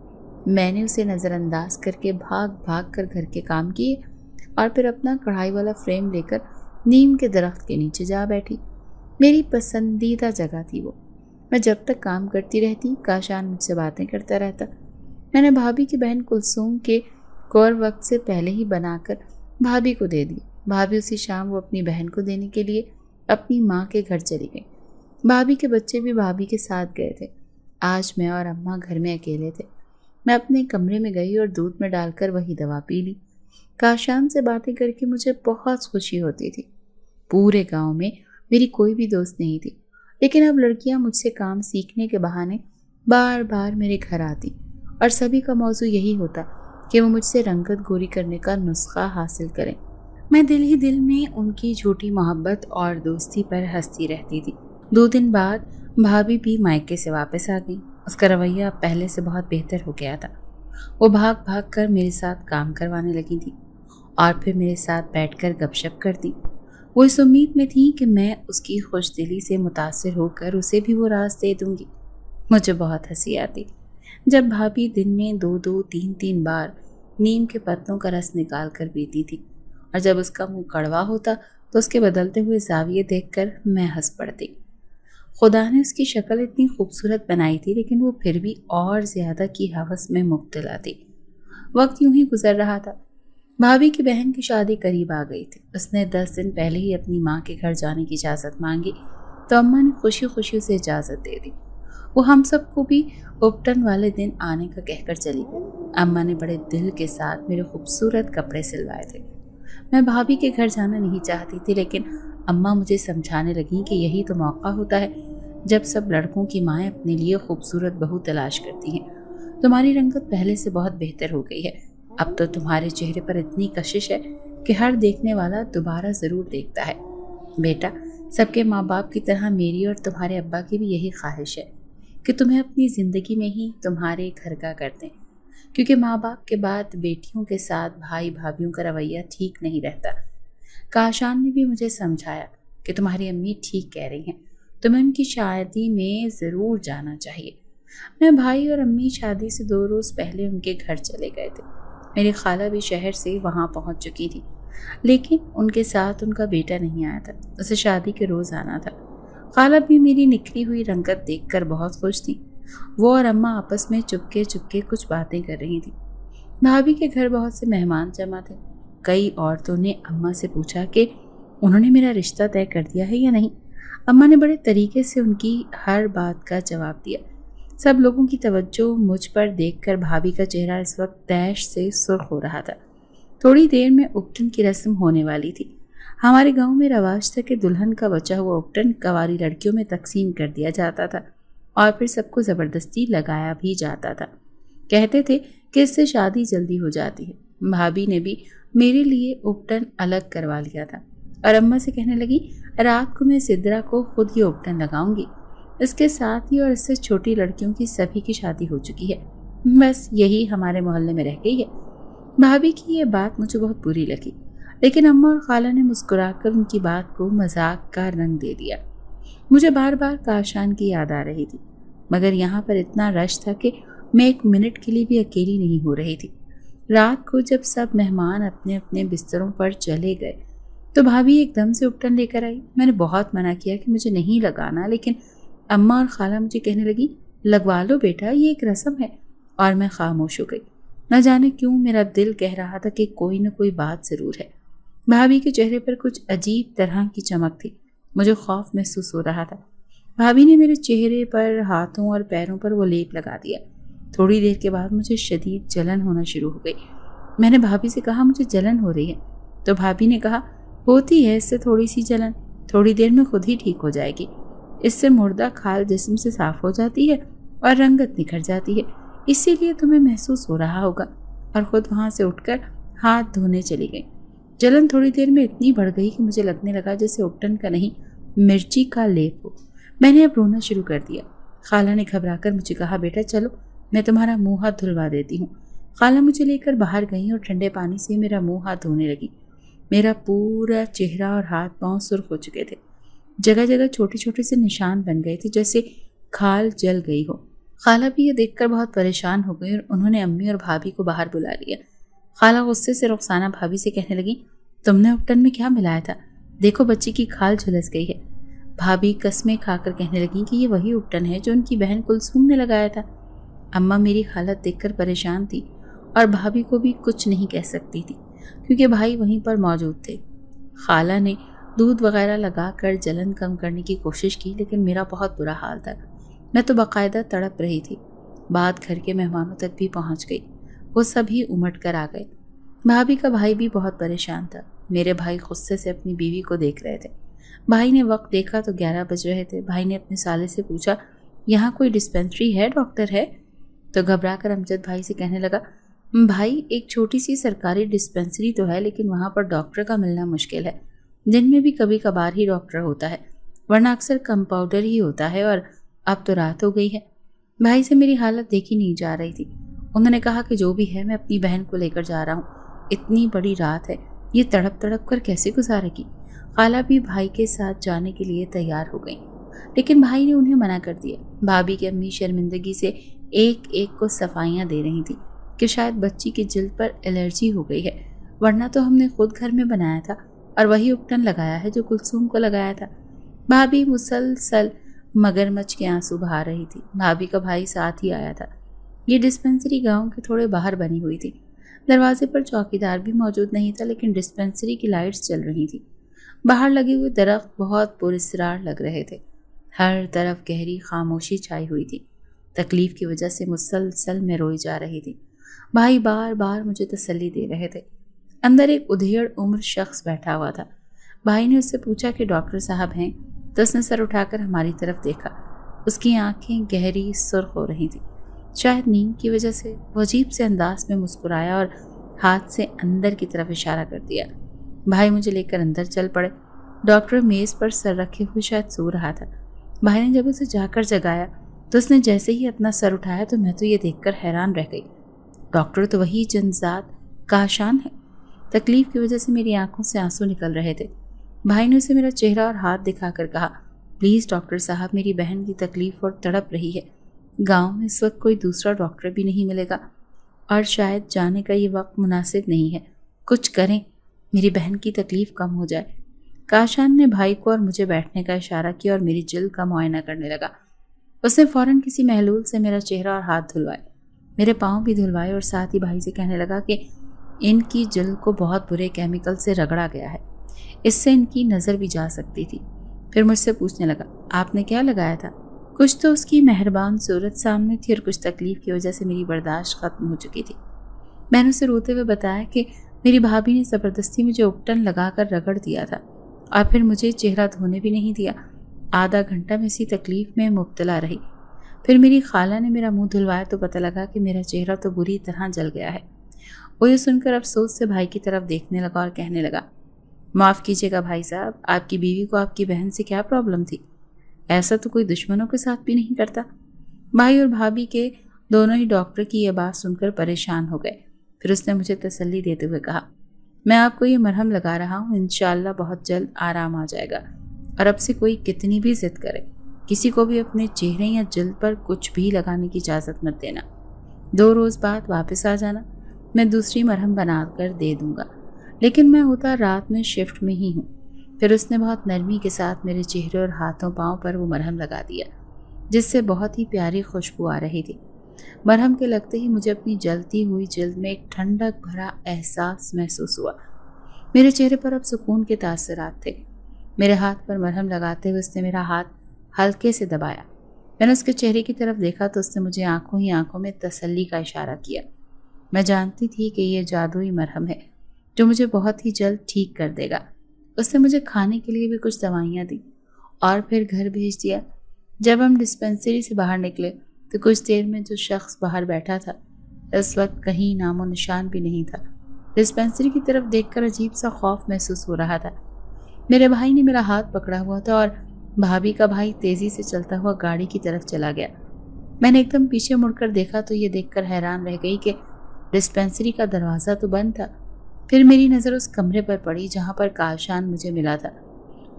मैंने उसे नज़रअंदाज करके भाग भाग कर घर के काम किए और फिर अपना कढ़ाई वाला फ्रेम लेकर नीम के दरख्त के नीचे जा बैठी। मेरी पसंदीदा जगह थी वो। मैं जब तक काम करती रहती काशान मुझसे बातें करता रहता। मैंने भाभी की बहन कुलसूम के कौर वक्त से पहले ही बनाकर भाभी को दे दी। भाभी उसी शाम वो अपनी बहन को देने के लिए अपनी माँ के घर चली गई। भाभी के बच्चे भी भाभी के साथ गए थे। आज मैं और अम्मा घर में अकेले थे। मैं अपने कमरे में गई और दूध में डालकर वही दवा पी ली। काशान से बातें करके मुझे बहुत खुशी होती थी। पूरे गांव में मेरी कोई भी दोस्त नहीं थी, लेकिन अब लड़कियां मुझसे काम सीखने के बहाने बार बार मेरे घर आती और सभी का मौजू यही होता कि वो मुझसे रंगत गोरी करने का नुस्खा हासिल करें। मैं दिल ही दिल में उनकी झूठी मोहब्बत और दोस्ती पर हंसती रहती थी। 2 दिन बाद भाभी भी मायके से वापस आ गई। उसका रवैया पहले से बहुत बेहतर हो गया था। वो भाग भाग कर मेरे साथ काम करवाने लगी थी और फिर मेरे साथ बैठकर गपशप करती। वो इस उम्मीद में थी कि मैं उसकी खुशदिली से मुतासिर होकर उसे भी वो राज दे दूंगी। मुझे बहुत हंसी आती जब भाभी दिन में 2-2, 3-3 बार नीम के पत्तों का रस निकाल कर पीती थी और जब उसका मुंह कड़वा होता तो उसके बदलते हुए जाविये देखकर मैं हंस पड़ती। खुदा ने उसकी शक्ल इतनी खूबसूरत बनाई थी, लेकिन वो फिर भी और ज़्यादा की हवस में मुब्तला थी। वक्त यूं ही गुजर रहा था। भाभी की बहन की शादी करीब आ गई थी। उसने 10 दिन पहले ही अपनी माँ के घर जाने की इजाज़त मांगी तो अम्मा ने खुशी खुशी उसे इजाज़त दे दी। वो हम सबको भी उपटन वाले दिन आने का कहकर चली गई। अम्मा ने बड़े दिल के साथ मेरे खूबसूरत कपड़े सिलवाए थे। मैं भाभी के घर जाना नहीं चाहती थी, लेकिन अम्मा मुझे समझाने लगी कि यही तो मौका होता है जब सब लड़कों की माएँ अपने लिए खूबसूरत बहू तलाश करती हैं। तुम्हारी रंगत पहले से बहुत बेहतर हो गई है। अब तो तुम्हारे चेहरे पर इतनी कशिश है कि हर देखने वाला दोबारा ज़रूर देखता है। बेटा, सबके माँ बाप की तरह मेरी और तुम्हारे अब्बा की भी यही ख्वाहिश है कि तुम्हें अपनी ज़िंदगी में ही तुम्हारे घर का कर दें, क्योंकि माँ बाप के बाद बेटियों के साथ भाई भाभीयों का रवैया ठीक नहीं रहता। काशान ने भी मुझे समझाया कि तुम्हारी अम्मी ठीक कह रही हैं, तुम्हें उनकी शादी में ज़रूर जाना चाहिए। मैं भाई और अम्मी शादी से 2 रोज़ पहले उनके घर चले गए थे। मेरी खाला भी शहर से वहाँ पहुँच चुकी थी, लेकिन उनके साथ उनका बेटा नहीं आया था। उसे शादी के रोज़ आना था। खाला भी मेरी निखरी हुई रंगत देखकर बहुत खुश थी। वो और अम्मा आपस में चुपके चुपके कुछ बातें कर रही थी। भाभी के घर बहुत से मेहमान जमा थे। कई औरतों ने अम्मा से पूछा कि उन्होंने मेरा रिश्ता तय कर दिया है या नहीं। अम्मा ने बड़े तरीके से उनकी हर बात का जवाब दिया। सब लोगों की तवज्जो मुझ पर देखकर भाभी का चेहरा इस वक्त तैश से सुर्ख हो रहा था। थोड़ी देर में उपटन की रस्म होने वाली थी। हमारे गांव में रवाज था कि दुल्हन का बचा हुआ उपटन कवारी लड़कियों में तकसीम कर दिया जाता था और फिर सबको ज़बरदस्ती लगाया भी जाता था। कहते थे कि इससे शादी जल्दी हो जाती है। भाभी ने भी मेरे लिए उपटन अलग करवा लिया था और अम्मा से कहने लगी, रात को मैं सिद्रा को खुद ही उपटन लगाऊंगी। इसके साथ ही और इससे छोटी लड़कियों की सभी की शादी हो चुकी है, बस यही हमारे मोहल्ले में रह गई है। भाभी की ये बात मुझे बहुत बुरी लगी, लेकिन अम्मा और खाला ने मुस्कुराकर उनकी बात को मजाक का रंग दे दिया। मुझे बार बार काशान की याद आ रही थी, मगर यहाँ पर इतना रश था कि मैं 1 मिनट के लिए भी अकेली नहीं हो रही थी। रात को जब सब मेहमान अपने अपने बिस्तरों पर चले गए तो भाभी एकदम से उपटन लेकर आई। मैंने बहुत मना किया कि मुझे नहीं लगाना, लेकिन अम्मा और खाला मुझे कहने लगी, लगवा लो बेटा, ये एक रस्म है। और मैं खामोश हो गई। न जाने क्यों मेरा दिल कह रहा था कि कोई न कोई बात ज़रूर है। भाभी के चेहरे पर कुछ अजीब तरह की चमक थी। मुझे खौफ महसूस हो रहा था। भाभी ने मेरे चेहरे पर, हाथों और पैरों पर वो लेप लगा दिया। थोड़ी देर के बाद मुझे शदीद जलन होना शुरू हो गई। मैंने भाभी से कहा, मुझे जलन हो रही है। तो भाभी ने कहा, होती है इससे थोड़ी सी जलन, थोड़ी देर में खुद ही ठीक हो जाएगी। इससे मुर्दा खाल जिस्म से साफ हो जाती है और रंगत निखर जाती है, इसीलिए तुम्हें महसूस हो रहा होगा। और खुद वहाँ से उठकर हाथ धोने चली गई। जलन थोड़ी देर में इतनी बढ़ गई कि मुझे लगने लगा जैसे उपटन का नहीं, मिर्ची का लेप हो। मैंने अब रोना शुरू कर दिया। खाला ने घबराकर मुझे कहा, बेटा चलो, मैं तुम्हारा मुंह हाथ धुलवा देती हूँ। खाला मुझे लेकर बाहर गई और ठंडे पानी से मेरा मुंह हाथ धोने लगी। मेरा पूरा चेहरा और हाथ पांव सुर्ख हो चुके थे। जगह जगह छोटे छोटे से निशान बन गए थे, जैसे खाल जल गई हो। खाला भी ये देखकर बहुत परेशान हो गई और उन्होंने अम्मी और भाभी को बाहर बुला लिया। खाला गुस्से से रुखसाना भाभी से कहने लगी, तुमने उपटन में क्या मिलाया था? देखो बच्ची की खाल झुलस गई है। भाभी कस्में खाकर कहने लगी कि ये वही उपटन है जो उनकी बहन कुलसूम ने लगाया था। अम्मा मेरी हालत देखकर परेशान थी और भाभी को भी कुछ नहीं कह सकती थी क्योंकि भाई वहीं पर मौजूद थे। खाला ने दूध वगैरह लगाकर जलन कम करने की कोशिश की, लेकिन मेरा बहुत बुरा हाल था। मैं तो बाकायदा तड़प रही थी। बात घर के मेहमानों तक भी पहुंच गई। वो सभी उमड़ कर आ गए। भाभी का भाई भी बहुत परेशान था। मेरे भाई गुस्से से अपनी बीवी को देख रहे थे। भाई ने वक्त देखा तो 11 बज रहे थे। भाई ने अपने साले से पूछा, यहाँ कोई डिस्पेंसरी है, डॉक्टर है? तो घबरा कर अमजद भाई से कहने लगा, भाई एक छोटी सी सरकारी डिस्पेंसरी तो है, लेकिन वहाँ पर डॉक्टर का मिलना मुश्किल है। दिन में भी कभी कभार ही डॉक्टर होता है, वरना अक्सर कंपाउंडर ही होता है, और अब तो रात हो गई है। भाई से मेरी हालत देखी नहीं जा रही थी। उन्होंने कहा कि जो भी है मैं अपनी बहन को लेकर जा रहा हूँ। इतनी बड़ी रात है, ये तड़प तड़प कर कैसे गुजारेगी? खाला भी भाई के साथ जाने के लिए तैयार हो गई, लेकिन भाई ने उन्हें मना कर दिया। भाभी की अम्मी शर्मिंदगी से एक एक को सफाइयाँ दे रही थी कि शायद बच्ची की जिल्द पर एलर्जी हो गई है, वरना तो हमने खुद घर में बनाया था और वही उपटन लगाया है जो कुलसूम को लगाया था। भाभी मुसलसल मगरमच्छ के आंसू बहा रही थी। भाभी का भाई साथ ही आया था। ये डिस्पेंसरी गांव के थोड़े बाहर बनी हुई थी। दरवाजे पर चौकीदार भी मौजूद नहीं था, लेकिन डिस्पेंसरी की लाइट्स चल रही थी। बाहर लगे हुए दरख्त बहुत पुरस्रार लग रहे थे। हर तरफ गहरी खामोशी छाई हुई थी। तकलीफ की वजह से मुसलसल में रोई जा रही थी। भाई बार बार मुझे तसल्ली दे रहे थे। अंदर एक उधेड़ उम्र शख्स बैठा हुआ था। भाई ने उससे पूछा कि डॉक्टर साहब हैं, तो उसने सर उठाकर हमारी तरफ देखा। उसकी आंखें गहरी सुर्ख हो रही थी। शायद नींद की वजह से वो अजीब से अंदाज में मुस्कुराया और हाथ से अंदर की तरफ इशारा कर दिया। भाई मुझे लेकर अंदर चल पड़े। डॉक्टर मेज पर सर रखे हुए शायद सो रहा था। भाई ने जब उसे जाकर जगाया तो उसने जैसे ही अपना सर उठाया तो मैं तो ये देखकर हैरान रह गई। डॉक्टर तो वही जनजात काशान है। तकलीफ की वजह से मेरी आंखों से आंसू निकल रहे थे। भाई ने उसे मेरा चेहरा और हाथ दिखाकर कहा, प्लीज़ डॉक्टर साहब, मेरी बहन की तकलीफ और तड़प रही है। गांव में इस वक्त कोई दूसरा डॉक्टर भी नहीं मिलेगा और शायद जाने का ये वक्त मुनासिब नहीं है। कुछ करें, मेरी बहन की तकलीफ कम हो जाए। काशान ने भाई को और मुझे बैठने का इशारा किया और मेरी जिल्द का मुआयना करने लगा। उसने फौरन किसी महलूल से मेरा चेहरा और हाथ धुलवाए, मेरे पाँव भी धुलवाए और साथ ही भाई से कहने लगा कि इनकी जिल्द को बहुत बुरे केमिकल से रगड़ा गया है, इससे इनकी नज़र भी जा सकती थी। फिर मुझसे पूछने लगा, आपने क्या लगाया था? कुछ तो उसकी मेहरबान सूरत सामने थी और कुछ तकलीफ की वजह से मेरी बर्दाश्त खत्म हो चुकी थी। मैंने उसे रोते हुए बताया कि मेरी भाभी ने ज़बरदस्ती मुझे उपटन लगाकर रगड़ दिया था और फिर मुझे चेहरा धोने भी नहीं दिया। आधा घंटा में इसी तकलीफ में मुब्तला रही। फिर मेरी खाला ने मेरा मुंह धुलवाया तो पता लगा कि मेरा चेहरा तो बुरी तरह जल गया है। वो ये सुनकर अफसोस से भाई की तरफ देखने लगा और कहने लगा, माफ़ कीजिएगा भाई साहब, आपकी बीवी को आपकी बहन से क्या प्रॉब्लम थी? ऐसा तो कोई दुश्मनों के साथ भी नहीं करता। भाई और भाभी के दोनों ही डॉक्टर की यह बात सुनकर परेशान हो गए। फिर उसने मुझे तसल्ली देते हुए कहा, मैं आपको ये मरहम लगा रहा हूँ, इंशाअल्लाह बहुत जल्द आराम आ जाएगा। और अब से कोई कितनी भी जिद करे, किसी को भी अपने चेहरे या जिल्द पर कुछ भी लगाने की इजाज़त मत देना। 2 रोज़ बाद वापस आ जाना, मैं दूसरी मरहम बना कर दे दूँगा। लेकिन मैं होता रात में शिफ्ट में ही हूँ। फिर उसने बहुत नरमी के साथ मेरे चेहरे और हाथों पाँव पर वो मरहम लगा दिया, जिससे बहुत ही प्यारी खुशबू आ रही थी। मरहम के लगते ही मुझे अपनी जलती हुई जिल्द में एक ठंडक भरा एहसास महसूस हुआ। मेरे चेहरे पर अब सुकून के तासरात थे। मेरे हाथ पर मरहम लगाते हुए उसने मेरा हाथ हल्के से दबाया। मैंने उसके चेहरे की तरफ देखा तो उसने मुझे आंखों ही आंखों में तसल्ली का इशारा किया। मैं जानती थी कि यह जादुई मरहम है जो मुझे बहुत ही जल्द ठीक कर देगा। उसने मुझे खाने के लिए भी कुछ दवाइयाँ दी और फिर घर भेज दिया। जब हम डिस्पेंसरी से बाहर निकले तो कुछ देर में जो शख्स बाहर बैठा था इस वक्त कहीं नामो निशान भी नहीं था। डिस्पेंसरी की तरफ देखकर अजीब सा खौफ महसूस हो रहा था। मेरे भाई ने मेरा हाथ पकड़ा हुआ था और भाभी का भाई तेज़ी से चलता हुआ गाड़ी की तरफ चला गया। मैंने एकदम पीछे मुड़कर देखा तो ये देखकर हैरान रह गई कि डिस्पेंसरी का दरवाज़ा तो बंद था। फिर मेरी नज़र उस कमरे पर पड़ी जहाँ पर काशान मुझे मिला था।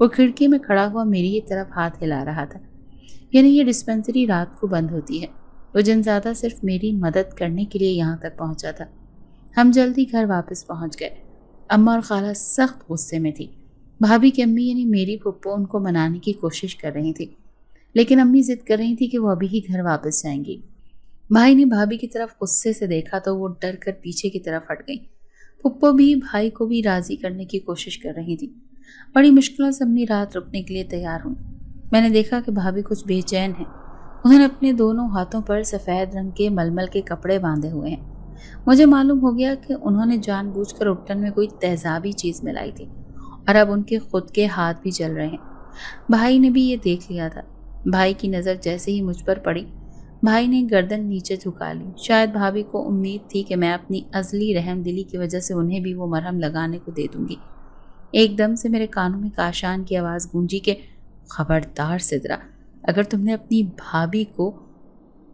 वो खिड़की में खड़ा हुआ मेरी ही तरफ हाथ हिला रहा था। यानी ये डिस्पेंसरी रात को बंद होती है। वो जनज़ादा सिर्फ मेरी मदद करने के लिए यहाँ तक पहुँचा था। हम जल्दी घर वापस पहुँच गए। अम्मा और खाला सख्त गुस्से में थी। भाभी की अम्मी यानी मेरी फुप्पो उनको मनाने की कोशिश कर रही थी, लेकिन अम्मी जिद कर रही थी कि वो अभी ही घर वापस जाएंगी। भाई ने भाभी की तरफ गुस्से से देखा तो वो डर कर पीछे की तरफ हट गई। फुप्पो भी भाई को भी राज़ी करने की कोशिश कर रही थी। बड़ी मुश्किलों से अपनी रात रुकने के लिए तैयार हुई। मैंने देखा कि भाभी कुछ बेचैन है। उन्होंने अपने दोनों हाथों पर सफ़ेद रंग के मलमल के कपड़े बांधे हुए हैं। मुझे मालूम हो गया कि उन्होंने जानबूझकर उपटन में कोई तेज़ाबी चीज़ मिलाई थी और अब उनके खुद के हाथ भी जल रहे हैं। भाई ने भी ये देख लिया था। भाई की नज़र जैसे ही मुझ पर पड़ी, भाई ने गर्दन नीचे झुका ली। शायद भाभी को उम्मीद थी कि मैं अपनी अज़ली रहमदिली की वजह से उन्हें भी वो मरहम लगाने को दे दूंगी। एकदम से मेरे कानों में काशान की आवाज़ गूंजी कि खबरदार सिदरा, अगर तुमने अपनी भाभी को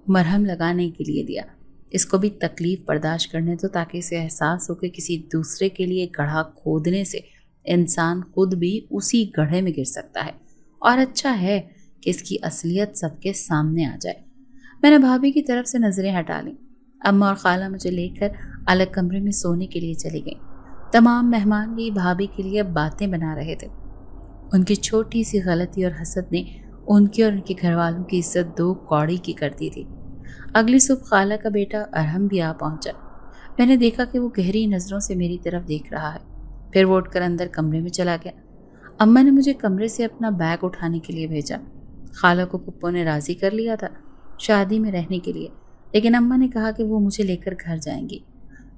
मरहम लगाने के लिए दिया, इसको भी तकलीफ़ बर्दाश्त करने दो ताकि इसे एहसास हो कि किसी दूसरे के लिए गड्ढा खोदने से इंसान खुद भी उसी गड्ढे में गिर सकता है और अच्छा है कि इसकी असलियत सबके सामने आ जाए। मैंने भाभी की तरफ से नज़रें हटा लीं। अम्मा और खाला मुझे लेकर अलग कमरे में सोने के लिए चली गईं। तमाम मेहमान भी भाभी के लिए बातें बना रहे थे। उनकी छोटी सी गलती और हसद ने उनकी और उनके घर वालों की इज्जत 2 कौड़ी की कर दी थी। अगली सुबह खाला का बेटा अरहम भी आ पहुंचा। میں نے دیکھا کہ وہ گہری نظروں سے میری طرف دیکھ رہا ہے۔ پھر وہ اٹھ کر اندر کمرے میں چلا گیا۔ اماں نے مجھے کمرے سے اپنا بیگ اٹھانے کے لیے بھیجا۔ خالہ کو پپو نے راضی کر لیا تھا شادی میں رہنے کے لیے، لیکن اماں نے کہا کہ وہ مجھے لے کر گھر جائیں گی۔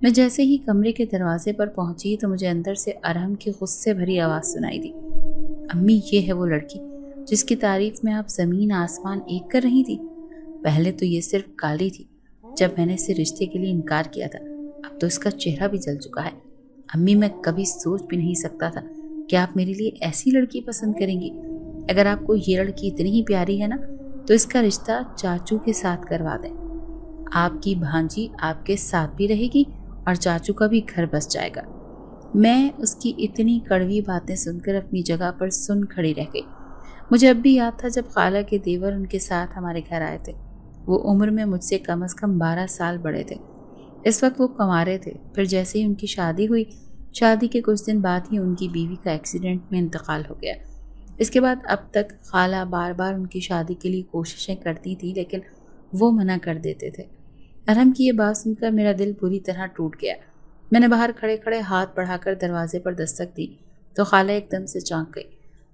میں جیسے ہی کمرے کے دروازے پر پہنچی تو مجھے اندر سے ارحم کی غصے بھری آواز سنائی دی۔ امی، یہ ہے وہ لڑکی جس کی تعریف میں آپ زمین آسمان ایک کر رہی تھی؟ پہلے تو یہ صرف کالی تھی جب میں نے اسے رشتے کے لیے انکار کیا تھا، اب تو اس کا چہرہ بھی جل چکا ہے۔ امی، میں کبھی سوچ بھی نہیں سکتا تھا کہ آپ میرے لیے ایسی لڑکی پسند کریں گی۔ اگر آپ کو یہ لڑکی اتنی ہی پیاری ہے نا تو اس کا رشتہ چاچو کے ساتھ کروا دیں۔ آپ کی بھانجی آپ کے ساتھ بھی رہے گی اور چاچو کا بھی گھر بس جائے گا۔ میں اس کی اتنی کڑوی باتیں سن کر اپنی جگہ پر سن کھڑی رہ گئی۔ مجھے اب بھی یاد تھا جب خالہ کے دیور ان کے ساتھ ہمارے گھر آئے تھے۔ وہ عمر میں مجھ سے کم از کم 12 سال بڑے تھے۔ اس وقت وہ کنوارے تھے۔ پھر جیسے ہی ان کی شادی ہوئی، شادی کے کچھ دن بعد ہی ان کی بیوی کا ایکسیڈنٹ میں انتقال ہو گیا۔ اس کے بعد اب تک خالہ بار بار ان کی شادی کے لیے کوششیں کرتی تھی، لیکن وہ منع کر دیتے تھے۔ ارحم کی یہ بات سن کر میرا دل پوری طرح ٹوٹ گیا۔ میں نے باہر کھڑے کھڑے ہاتھ بڑھا کر دروازے پر دستک دی تو خالہ ایک دم سے چونک گئی۔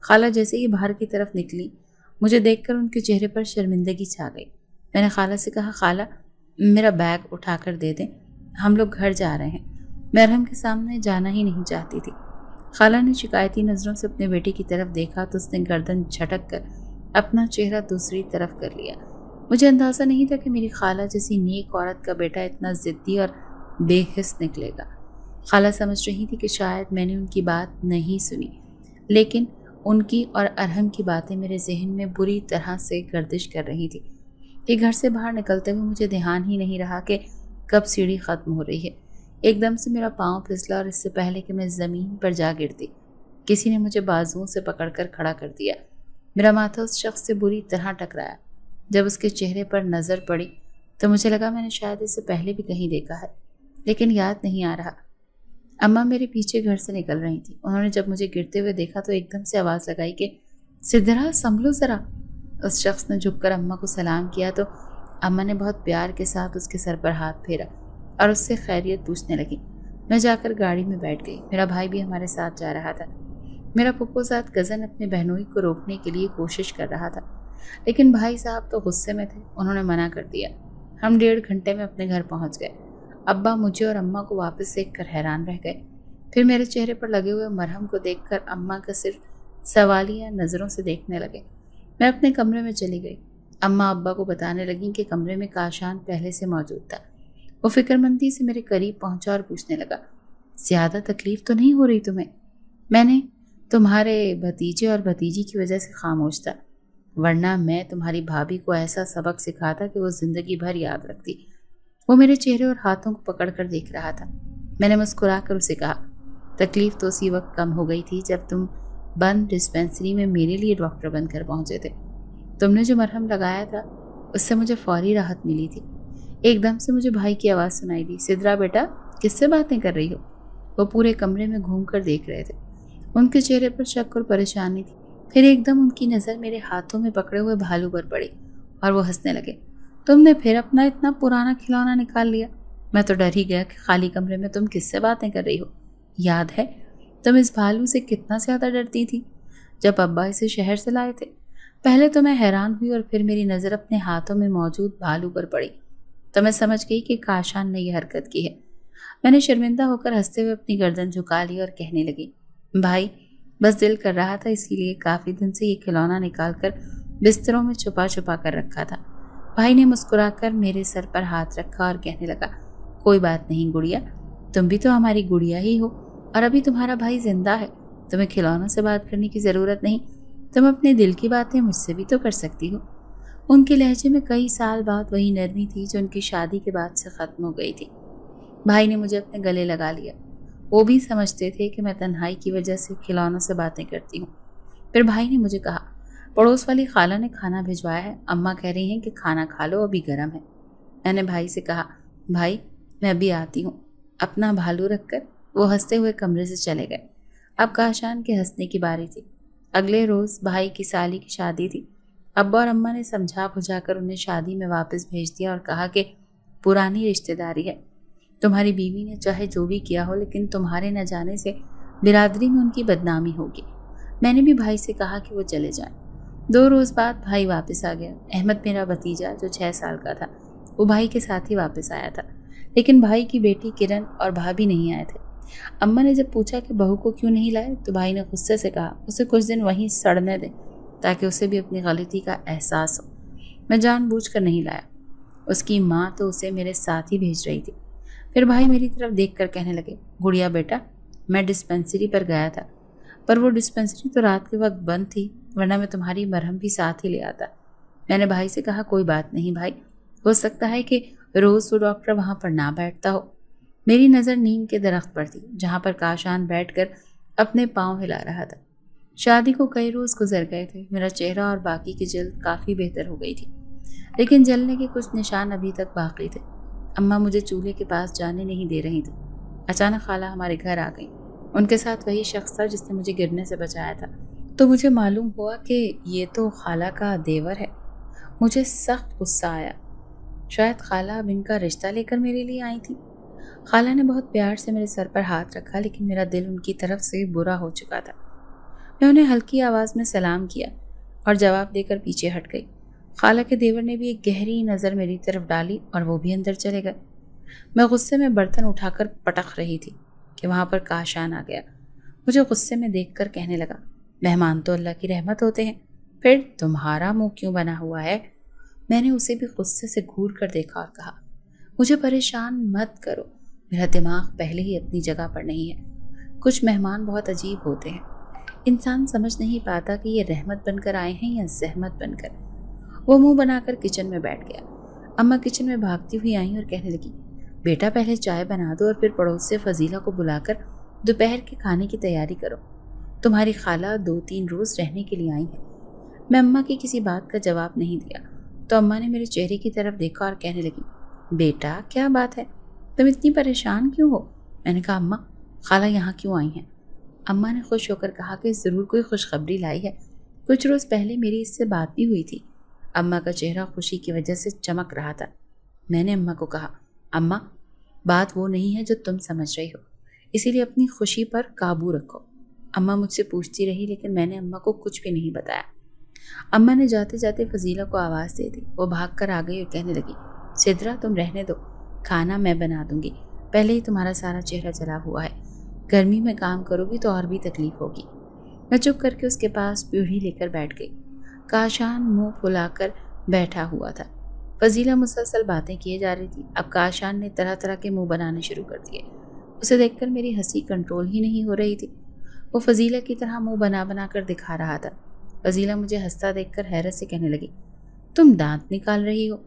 خالہ جیسے ہی باہر کی طرف نکلی، مجھے دیکھ کر ان کے چہرے پر شرمندگی چھا گئی۔ میں نے خالہ سے کہا، خالہ میرا بیگ اٹھا کر دے دیں، ہم لوگ گھر جا رہے ہیں۔ میں ارحم کے سامنے جانا ہی نہیں چاہتی تھی۔ خالہ نے شکایتی نظروں سے اپنے بیٹے کی طرف دیکھا تو اس نے گردن جھٹک کر اپنا چہرہ دوسری طرف کر لیا۔ مجھے اندازہ نہیں تھا کہ میری خالہ جیسی نیک عورت کا بیٹا اتنا ضدی اور بے حس نکلے گا۔ خالہ سمجھ رہی تھی کہ شاید میں نے ان کی بات نہیں سنی، لیکن ان کی اور ارحم کی باتیں میرے ذہن میں بری طرح سے گردش کر رہی تھی کہ گھر سے باہر نکلتے ہوئے مجھے دھیان ہی نہیں رہا کہ کب سیڑھی ختم ہو رہی ہے۔ ایک دم سے میرا پاؤں پھسلا اور اس سے پہلے کہ میں زمین پر جا گرتی، کسی نے مجھے بازوؤں سے پکڑ کر کھڑا کر دیا۔ میرا ماتھا اس شخص سے بری طرح ٹکرایا۔ جب اس کے چہرے پر نظر پڑی تو مجھے لگا میں نے شاید اس سے پہلے بھی کہیں دیکھا ہے، لیکن یاد نہیں آ رہا۔ اماں میرے پیچھے گھر سے نکل رہی تھی۔ انہوں نے جب مجھے گرتے ہوئے دیکھا تو ایک دم سے آواز لگائی کہ سدرا سنبھلو ذرا۔ اس شخص نے جھک کر اماں کو سلام کیا تو اماں نے بہت پیار کے ساتھ اس کے سر پر ہاتھ پھیرا اور اس سے خیریت پوچھنے لگی۔ میں جا کر گاڑی میں بیٹھ گئی۔ میرا بھائی بھی ہمارے ساتھ جا رہا تھا۔ میرا پھپھو زاد کزن اپنے بہنوئی کو روکنے کے لیے کوشش کر رہا تھا، لیکن بھائی صاحب تو غصے میں تھے، انہوں نے منع کر دیا۔ ہم 1.5 گھنٹے میں اپنے گھر پہنچ گئے۔ ابا مجھے اور اماں کو واپس دیکھ کر حیران رہ گئے۔ پھر میرے چہرے پر لگے ہوئے مرہم کو دیکھ کر اماں کا صرف سوالیہ نظروں سے دیکھنے لگے۔ میں اپنے کمرے میں چلی گئی۔ اماں ابا کو بتانے لگیں کہ کمرے میں کاشان پہلے سے موجود تھا۔ وہ فکر مندی سے میرے قریب پہنچا اور پوچھنے لگا، زیادہ تکلیف تو نہیں ہو رہی تمہیں؟ میں نے تمہارے بھتیجے اور بھتیجی کی وجہ سے خاموش تھا، ورنہ میں تمہاری بھابھی کو ایسا سبق سکھاتا کہ وہ زندگی بھر یاد رکھتی۔ وہ میرے چہرے اور ہاتھوں کو پکڑ کر دیکھ رہا تھا۔ میں نے مسکرا کر اسے کہا، تکلیف تو اسی وقت کم ہو گئی تھی جب تم بند ڈسپینسری میں میرے لیے ڈاکٹر بن کر پہنچے تھے۔ تم نے جو مرہم لگایا تھا اس سے مجھے فوری راحت ملی تھی۔ ایک دم سے مجھے بھائی کی آواز سنائی دی، سدرا بیٹا کس سے باتیں کر رہی ہو؟ وہ پورے کمرے میں گھوم کر دیکھ رہے تھے۔ ان کے چہرے پر شک اور پریشانی تھی۔ پھر ایک دم ان کی نظر میرے ہاتھوں میں پکڑے ہوئے بھالو پر پڑی اور وہ ہنسنے لگے۔ تم نے پھر اپنا اتنا پرانا کھلونا نکال لیا؟ میں تو ڈر ہی گیا کہ خالی کمرے میں تم کس سے باتیں کر رہی ہو۔ یاد ہے تم اس بھالو سے کتنا زیادہ ڈرتی تھی جب ابا اسے شہر سے لائے تھے؟ پہلے تو میں حیران ہوئی اور پھر میری نظر اپنے ہاتھوں میں موجود بھالو پر پڑی تو میں سمجھ گئی کہ کاشان نے یہ حرکت کی ہے۔ میں نے شرمندہ ہو کر ہنستے ہوئے اپنی گردن جھکا لی اور کہنے لگی، بھائی بس دل کر رہا تھا، اسی لیے کافی دن سے یہ کھلونا نکال کر بستروں میں چھپا چھپا کر رکھا تھا۔ بھائی نے مسکرا کر میرے سر پر ہاتھ رکھا اور کہنے لگا، کوئی بات نہیں گڑیا، تم بھی تو ہماری گڑیا ہی ہو اور ابھی تمہارا بھائی زندہ ہے، تمہیں کھلونوں سے بات کرنے کی ضرورت نہیں، تم اپنے دل کی باتیں مجھ سے بھی تو کر سکتی ہو۔ ان کے لہجے میں کئی سال بعد وہی نرمی تھی جو ان کی شادی کے بعد سے ختم ہو گئی تھی۔ بھائی نے مجھے اپنے گلے لگا لیا۔ وہ بھی سمجھتے تھے کہ میں تنہائی کی وجہ سے کھلونوں سے باتیں کرتی ہوں۔ پھر بھائی نے مجھے کہا، پڑوس والی خالہ نے کھانا بھجوایا ہے، اماں کہہ رہی ہیں کہ کھانا کھا لو، ابھی گرم ہے۔ میں نے بھائی سے کہا، بھائی میں ابھی آتی ہوں۔ اپنا بھالو رکھ کر وہ ہنستے ہوئے کمرے سے چلے گئے۔ اب کاشان کے ہنسنے کی باری تھی۔ اگلے روز بھائی کی سالی کی شادی تھی۔ ابا اور اماں نے سمجھا بجھا کر انہیں شادی میں واپس بھیج دیا اور کہا کہ پرانی رشتہ داری ہے، तुम्हारी बीवी ने चाहे जो भी किया हो, लेकिन तुम्हारे न जाने से बिरादरी में उनकी बदनामी होगी। मैंने भी भाई से कहा कि वो चले जाएं। 2 रोज़ बाद भाई वापस आ गया। अहमद मेरा भतीजा जो 6 साल का था, वो भाई के साथ ही वापस आया था, लेकिन भाई की बेटी किरण और भाभी नहीं आए थे। अम्मा ने जब पूछा कि बहू को क्यों नहीं लाए, तो भाई ने गुस्से से कहा उसे कुछ दिन वहीं सड़ने दें ताकि उसे भी अपनी गलती का एहसास हो। मैं जानबूझकर नहीं लाया। उसकी माँ तो उसे मेरे साथ ही भेज रही थी। फिर भाई मेरी तरफ देखकर कहने लगे, गुड़िया बेटा, मैं डिस्पेंसरी पर गया था, पर वो डिस्पेंसरी तो रात के वक्त बंद थी, वरना मैं तुम्हारी मरहम भी साथ ही ले आता। मैंने भाई से कहा, कोई बात नहीं भाई, हो सकता है कि रोज़ वो डॉक्टर वहाँ पर ना बैठता हो। मेरी नज़र नीम के दरख्त पर थी, जहाँ पर काशान बैठकर अपने पाँव हिला रहा था। शादी को कई रोज़ गुजर गए थे। मेरा चेहरा और बाकी की जल्द काफ़ी बेहतर हो गई थी, लेकिन जलने के कुछ निशान अभी तक बाकी थे। अम्मा मुझे चूल्हे के पास जाने नहीं दे रही थी। अचानक खाला हमारे घर आ गई। उनके साथ वही शख्स था जिसने मुझे गिरने से बचाया था। तो मुझे मालूम हुआ कि ये तो खाला का देवर है। मुझे सख्त गुस्सा आया। शायद खाला अब इनका रिश्ता लेकर मेरे लिए आई थी। खाला ने बहुत प्यार से मेरे सर पर हाथ रखा, लेकिन मेरा दिल उनकी तरफ से बुरा हो चुका था। मैं उन्हें हल्की आवाज़ में सलाम किया और जवाब देकर पीछे हट गई। खाला के देवर ने भी एक गहरी नज़र मेरी तरफ डाली और वो भी अंदर चले गए। मैं गुस्से में बर्तन उठाकर पटक रही थी कि वहाँ पर काशान आ गया। मुझे गुस्से में देखकर कहने लगा, मेहमान तो अल्लाह की रहमत होते हैं, फिर तुम्हारा मुंह क्यों बना हुआ है? मैंने उसे भी गुस्से से घूर कर देखा और कहा, मुझे परेशान मत करो, मेरा दिमाग पहले ही अपनी जगह पर नहीं है। कुछ मेहमान बहुत अजीब होते हैं, इंसान समझ नहीं पाता कि ये रहमत बनकर आए हैं या जहमत बनकर। वो मुंह बनाकर किचन में बैठ गया। अम्मा किचन में भागती हुई आई और कहने लगी, बेटा पहले चाय बना दो और फिर पड़ोस से फजीला को बुलाकर दोपहर के खाने की तैयारी करो। तुम्हारी खाला 2-3 रोज़ रहने के लिए आई है। मैं अम्मा की किसी बात का जवाब नहीं दिया तो अम्मा ने मेरे चेहरे की तरफ देखा और कहने लगी, बेटा क्या बात है, तुम इतनी परेशान क्यों हो? मैंने कहा, अम्मा खाला यहाँ क्यों आई हैं? अम्मा ने खुश होकर कहा कि ज़रूर कोई खुशखबरी लाई है। कुछ रोज़ पहले मेरी इससे बात भी हुई थी। अम्मा का चेहरा खुशी की वजह से चमक रहा था। मैंने अम्मा को कहा, अम्मा बात वो नहीं है जो तुम समझ रही हो, इसीलिए अपनी खुशी पर काबू रखो। अम्मा मुझसे पूछती रही, लेकिन मैंने अम्मा को कुछ भी नहीं बताया। अम्मा ने जाते जाते फजीला को आवाज़ दे दी। वो भाग कर आ गई और कहने लगी, सिद्रा तुम रहने दो, खाना मैं बना दूंगी। पहले ही तुम्हारा सारा चेहरा जला हुआ है, गर्मी में काम करोगी तो और भी तकलीफ होगी। मैं चुप करके उसके पास पीढ़ी लेकर बैठ गई। काशान मुंह फुलाकर बैठा हुआ था। फजीला मुसलसल बातें किए जा रही थी। अब काशान ने तरह तरह के मुंह बनाने शुरू कर दिए। उसे देखकर मेरी हंसी कंट्रोल ही नहीं हो रही थी। वो फजीला की तरह मुंह बना बना कर दिखा रहा था। फजीला मुझे हंसता देखकर हैरत से कहने लगी, तुम दांत निकाल रही हो?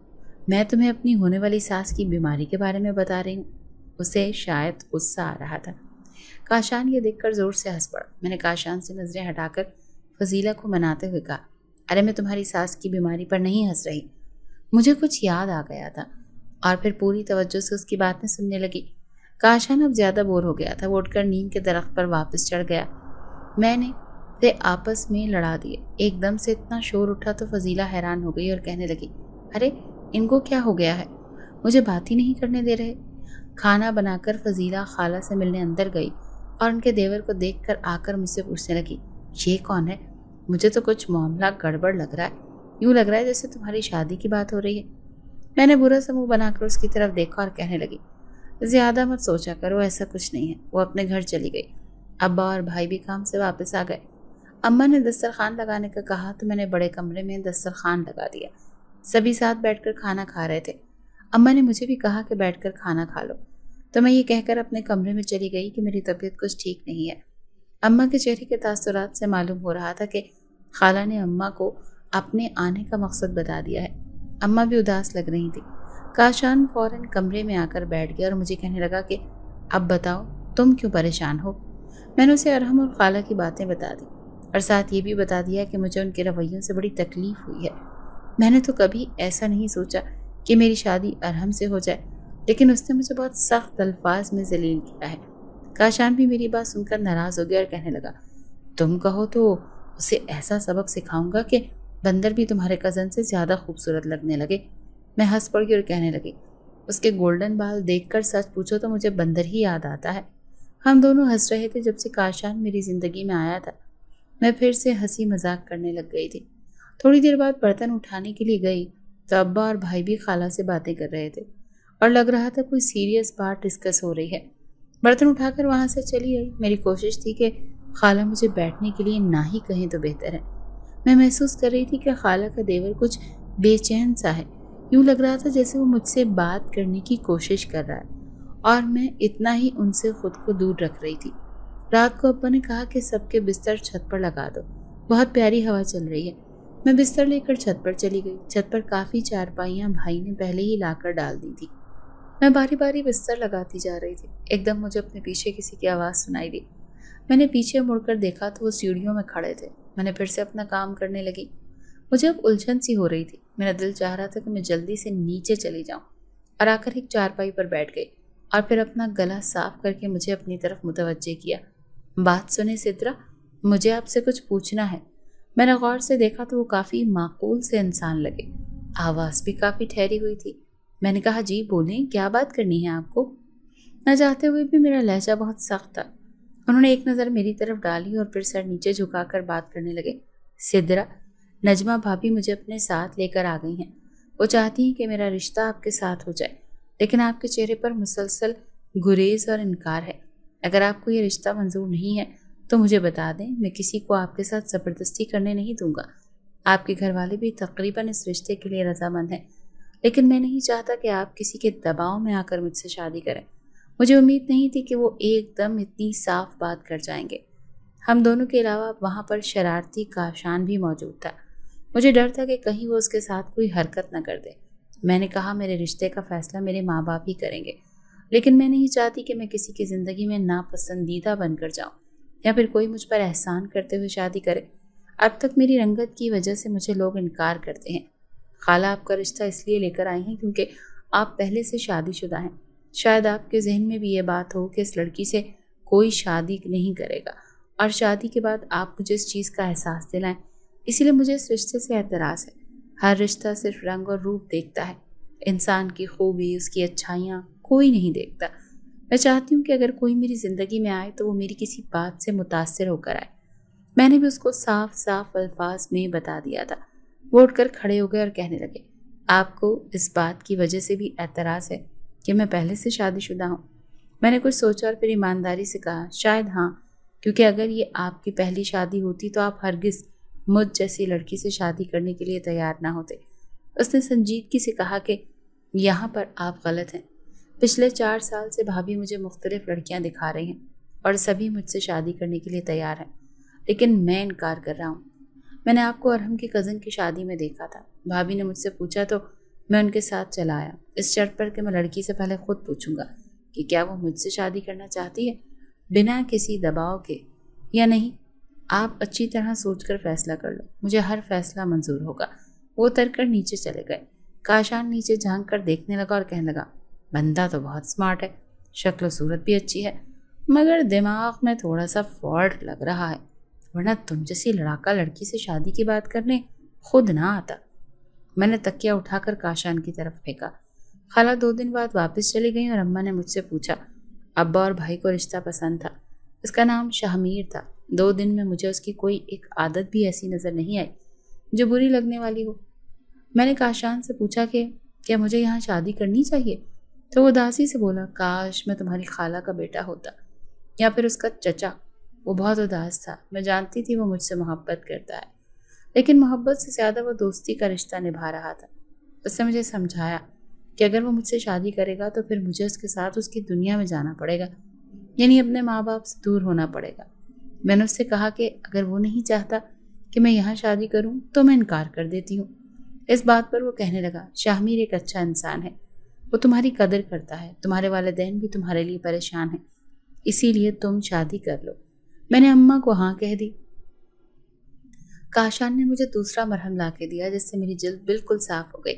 मैं तुम्हें अपनी होने वाली सास की बीमारी के बारे में बता रही हूँ। उसे शायद गुस्सा आ रहा था। काशान ये देखकर जोर से हंस पड़ा। मैंने काशान से नजरें हटाकर फजीला को मनाते हुए कहा, अरे मैं तुम्हारी सास की बीमारी पर नहीं हंस रही। मुझे कुछ याद आ गया था और फिर पूरी तवज्जो से उसकी बातें सुनने लगी। काशान अब ज़्यादा बोर हो गया था। वो उठकर नीम के दरख्त पर वापस चढ़ गया। मैंने से आपस में लड़ा दिए। एकदम से इतना शोर उठा तो फजीला हैरान हो गई और कहने लगी, अरे इनको क्या हो गया है, मुझे बात ही नहीं करने दे रहे। खाना बनाकर फजीला खाला से मिलने अंदर गई और उनके देवर को देखकर आकर मुझसे पूछने लगी, ये कौन है? मुझे तो कुछ मामला गड़बड़ लग रहा है, यूँ लग रहा है जैसे तुम्हारी शादी की बात हो रही है। मैंने बुरा सा मुँह बनाकर उसकी तरफ देखा और कहने लगी, ज़्यादा मत सोचा करो, ऐसा कुछ नहीं है। वो अपने घर चली गई। अब्बा और भाई भी काम से वापस आ गए। अम्मा ने दस्तरखान लगाने का कहा तो मैंने बड़े कमरे में दस्तरखान लगा दिया। सभी साथ बैठकर खाना खा रहे थे। अम्मा ने मुझे भी कहा कि बैठकर खाना खा लो, तो मैं ये कहकर अपने कमरे में चली गई कि मेरी तबीयत कुछ ठीक नहीं है। अम्मा के चेहरे के तासुरात से मालूम हो रहा था कि खाला ने अम्मा को अपने आने का मकसद बता दिया है। अम्मा भी उदास लग रही थी। काशान फौरन कमरे में आकर बैठ गया और मुझे कहने लगा कि अब बताओ तुम क्यों परेशान हो। मैंने उसे अरहम और खाला की बातें बता दी और साथ ये भी बता दिया कि मुझे उनके रवैयों से बड़ी तकलीफ़ हुई है। मैंने तो कभी ऐसा नहीं सोचा कि मेरी शादी अरहम से हो जाए, लेकिन उसने मुझे बहुत सख्त अल्फाज में जलील किया है। काशान भी मेरी बात सुनकर नाराज़ हो गया और कहने लगा, तुम कहो तो उसे ऐसा सबक सिखाऊंगा कि बंदर भी तुम्हारे कज़न से ज़्यादा खूबसूरत लगने लगे। मैं हंस पड़ी और कहने लगी, اس کے گولڈن بال دیکھ کر سچ پوچھو تو مجھے بندر ہی یاد آتا ہے۔ ہم دونوں ہنس رہے تھے جب سے کاشان میری زندگی میں آیا تھا۔ میں پھر سے ہنسی مذاق کرنے لگ گئی تھی۔ تھوڑی دیر بعد برتن اٹھانے کے لیے گئی تو ابا اور بھائی بھی خالہ سے باتیں کر رہے تھے اور لگ رہا تھا کوئی سیریس بات ڈسکس ہو رہی ہے۔ برتن اٹھا کر وہاں سے چلی آئی۔ میری کوشش تھی کہ خالہ مجھے بیٹھنے کے لیے نہ ہی کہیں تو بہتر ہے۔ میں محسوس کر رہی تھی کہ خالہ کا دیور کچھ بے چین سا ہے، یوں لگ رہا تھا جیسے وہ مجھ سے بات کرنے کی کوشش کر رہا ہے اور میں اتنا ہی ان سے خود کو دور رکھ رہی تھی۔ رات کو ابا نے کہا کہ سب کے بستر چھت پر لگا دو، بہت پیاری ہوا چل رہی ہے۔ میں بستر لے کر چھت پر چلی گئی۔ چھت پر کافی چارپائیاں بھائی نے پہلے ہی لا کر ڈال دی تھی۔ میں باری باری بستر لگاتی جا رہی تھی۔ ایک دم مجھے اپنے پیچھے کسی کی آواز سنائی دی۔ میں نے پیچھے مڑ کر دیکھا تو وہ سیڑھیوں میں کھڑے تھے۔ میں نے پھر سے اپنا کام کرنے لگی۔ مجھے اب الجھن سی ہو رہی تھی۔ میرا دل چاہ رہا تھا کہ میں جلدی سے نیچے چلی جاؤں اور آ کر ایک چارپائی پر بیٹھ گئی اور پھر اپنا گلا صاف کر کے مجھے اپنی طرف متوجہ کیا۔ بات سنیں سدرا، مجھے آپ سے کچھ پوچھنا ہے۔ میں نے غور سے دیکھا تو وہ کافی معقول سے انسان لگے۔ آواز بھی کافی ٹھہری ہوئی تھی۔ میں نے کہا جی بولیں، کیا بات کرنی ہے آپ کو؟ نہ چاہتے ہوئے بھی میرا لہجہ بہت سخت تھا۔ انہوں نے ایک نظر میری طرف ڈالی اور پھر سر نیچے جھکا کر بات کرنے لگے۔ سدرا، نجمہ بھابھی مجھے اپنے ساتھ لے کر آ گئی ہیں۔ وہ چاہتی ہیں کہ میرا رشتہ آپ کے ساتھ ہو جائے، لیکن آپ کے چہرے پر مسلسل گریز اور انکار ہے۔ اگر آپ کو یہ رشتہ منظور نہیں ہے تو مجھے بتا دیں، میں کسی کو آپ کے ساتھ زبردستی کرنے نہیں دوں گا۔ آپ کے گھر والے بھی تقریباً اس رشتے کے لیے رضامند ہیں، لیکن میں نہیں چاہتا کہ آپ کسی کے دباؤ میں آ کر مجھ سے شادی کریں۔ مجھے امید نہیں تھی کہ وہ ایک دم اتنی صاف بات کر جائیں گے۔ ہم دونوں کے علاوہ وہاں پر شرارتی کاشان بھی موجود تھا۔ مجھے ڈر تھا کہ کہیں وہ اس کے ساتھ کوئی حرکت نہ کر دے۔ میں نے کہا میرے رشتے کا فیصلہ میرے ماں باپ ہی کریں گے، لیکن میں نہیں چاہتی کہ میں کسی کی زندگی میں ناپسندیدہ بن کر جاؤں یا پھر کوئی مجھ پر احسان کرتے ہوئے شادی کرے۔ اب تک میری رنگت کی وجہ سے مجھے لوگ انکار کرتے ہیں۔ خالہ آپ کا رشتہ اس لیے لے کر آئی ہیں کیونکہ آپ پہلے سے شادی شدہ ہیں۔ شاید آپ کے ذہن میں بھی یہ بات ہو کہ اس لڑکی سے کوئی شادی نہیں کرے گا اور شادی کے بعد آپ مجھے اس چیز کا احساس دلائیں۔ اسی لیے مجھے اس رشتے سے اعتراض ہے۔ ہر رشتہ صرف رنگ اور روپ دیکھتا ہے، انسان کی خوبی، اس کی اچھائیاں کوئی نہیں دیکھتا۔ میں چاہتی ہوں کہ اگر کوئی میری زندگی میں آئے تو وہ میری کسی بات سے متاثر ہو کر آئے۔ میں نے بھی اس کو صاف صاف الفاظ میں بتا دیا تھا۔ وہ اٹھ کر کھڑے ہو گئے اور کہنے لگے، آپ کو اس بات کی وجہ سے بھی اعتراض ہے کہ میں پہلے سے شادی شدہ ہوں؟ میں نے کچھ سوچا اور پھر ایمانداری سے کہا، شاید ہاں، کیونکہ اگر یہ آپ کی پہلی شادی ہوتی تو آپ ہرگز مجھ جیسی لڑکی سے شادی کرنے کے لیے تیار نہ ہوتے۔ اس نے سنجیدگی سے کہا کہ یہاں پر آپ غلط ہیں۔ پچھلے 4 سال سے بھابھی مجھے مختلف لڑکیاں دکھا رہی ہیں اور سبھی مجھ سے شادی کرنے کے لیے تیار ہیں، لیکن میں انکار کر رہا ہوں۔ میں نے آپ کو ارحم کی کزن کی شادی میں دیکھا تھا۔ بھابھی نے مجھ سے پوچھا تو میں ان کے ساتھ چلا آیا، اس شرط پر کہ میں لڑکی سے پہلے خود پوچھوں گا کہ کیا وہ مجھ سے شادی کرنا چاہتی ہے، بنا کسی دباؤ کے یا نہیں۔ آپ اچھی طرح سوچ کر فیصلہ کر لو، مجھے ہر فیصلہ منظور ہوگا۔ وہ اتر کر نیچے چلے گئے۔ کاشان نیچے جھانک کر دیکھنے لگا اور کہنے لگا، بندہ تو بہت سمارٹ ہے، شکل و صورت بھی اچھی ہے، مگر دماغ میں تھوڑا سا فالٹ لگ رہا ہے، ورنہ تم جیسی لڑاکا لڑکی سے شادی کی بات کرنے خود نہ آتا۔ میں نے تکیہ اٹھا کر کاشان کی طرف پھینکا۔ خالہ 2 دن بعد واپس چلی گئیں اور اماں نے مجھ سے پوچھا۔ ابا اور بھائی کو رشتہ پسند تھا۔ اس کا نام شاہمیر تھا۔ 2 دن میں مجھے اس کی کوئی ایک عادت بھی ایسی نظر نہیں آئی جو بری لگنے والی ہو۔ میں نے کاشان سے پوچھا کہ کیا مجھے یہاں شادی کرنی چاہیے؟ تو وہ اداسی سے بولا، کاش میں تمہاری خالہ کا بیٹا ہوتا یا پھر اس کا چچا۔ وہ بہت اداس تھا۔ میں جانتی تھی وہ مجھ سے محبت کرتا ہے، لیکن محبت سے زیادہ وہ دوستی کا رشتہ نبھا رہا تھا۔ اس نے مجھے سمجھایا کہ اگر وہ مجھ سے شادی کرے گا تو پھر مجھے اس کے ساتھ اس کی دنیا میں جانا پڑے گا، یعنی اپنے ماں باپ سے دور ہونا پڑے گا۔ میں نے اس سے کہا کہ اگر وہ نہیں چاہتا کہ میں یہاں شادی کروں تو میں انکار کر دیتی ہوں۔ اس بات پر وہ کہنے لگا، شاہمیر ایک اچھا انسان ہے، وہ تمہاری قدر کرتا ہے، تمہارے والدین بھی تمہارے لیے پریشان ہیں، اسی لیے تم شادی کر لو۔ میں نے اماں کو ہاں کہہ دی۔ کاشان نے مجھے دوسرا مرہم لا کے دیا جس سے میری جلد بالکل صاف ہو گئی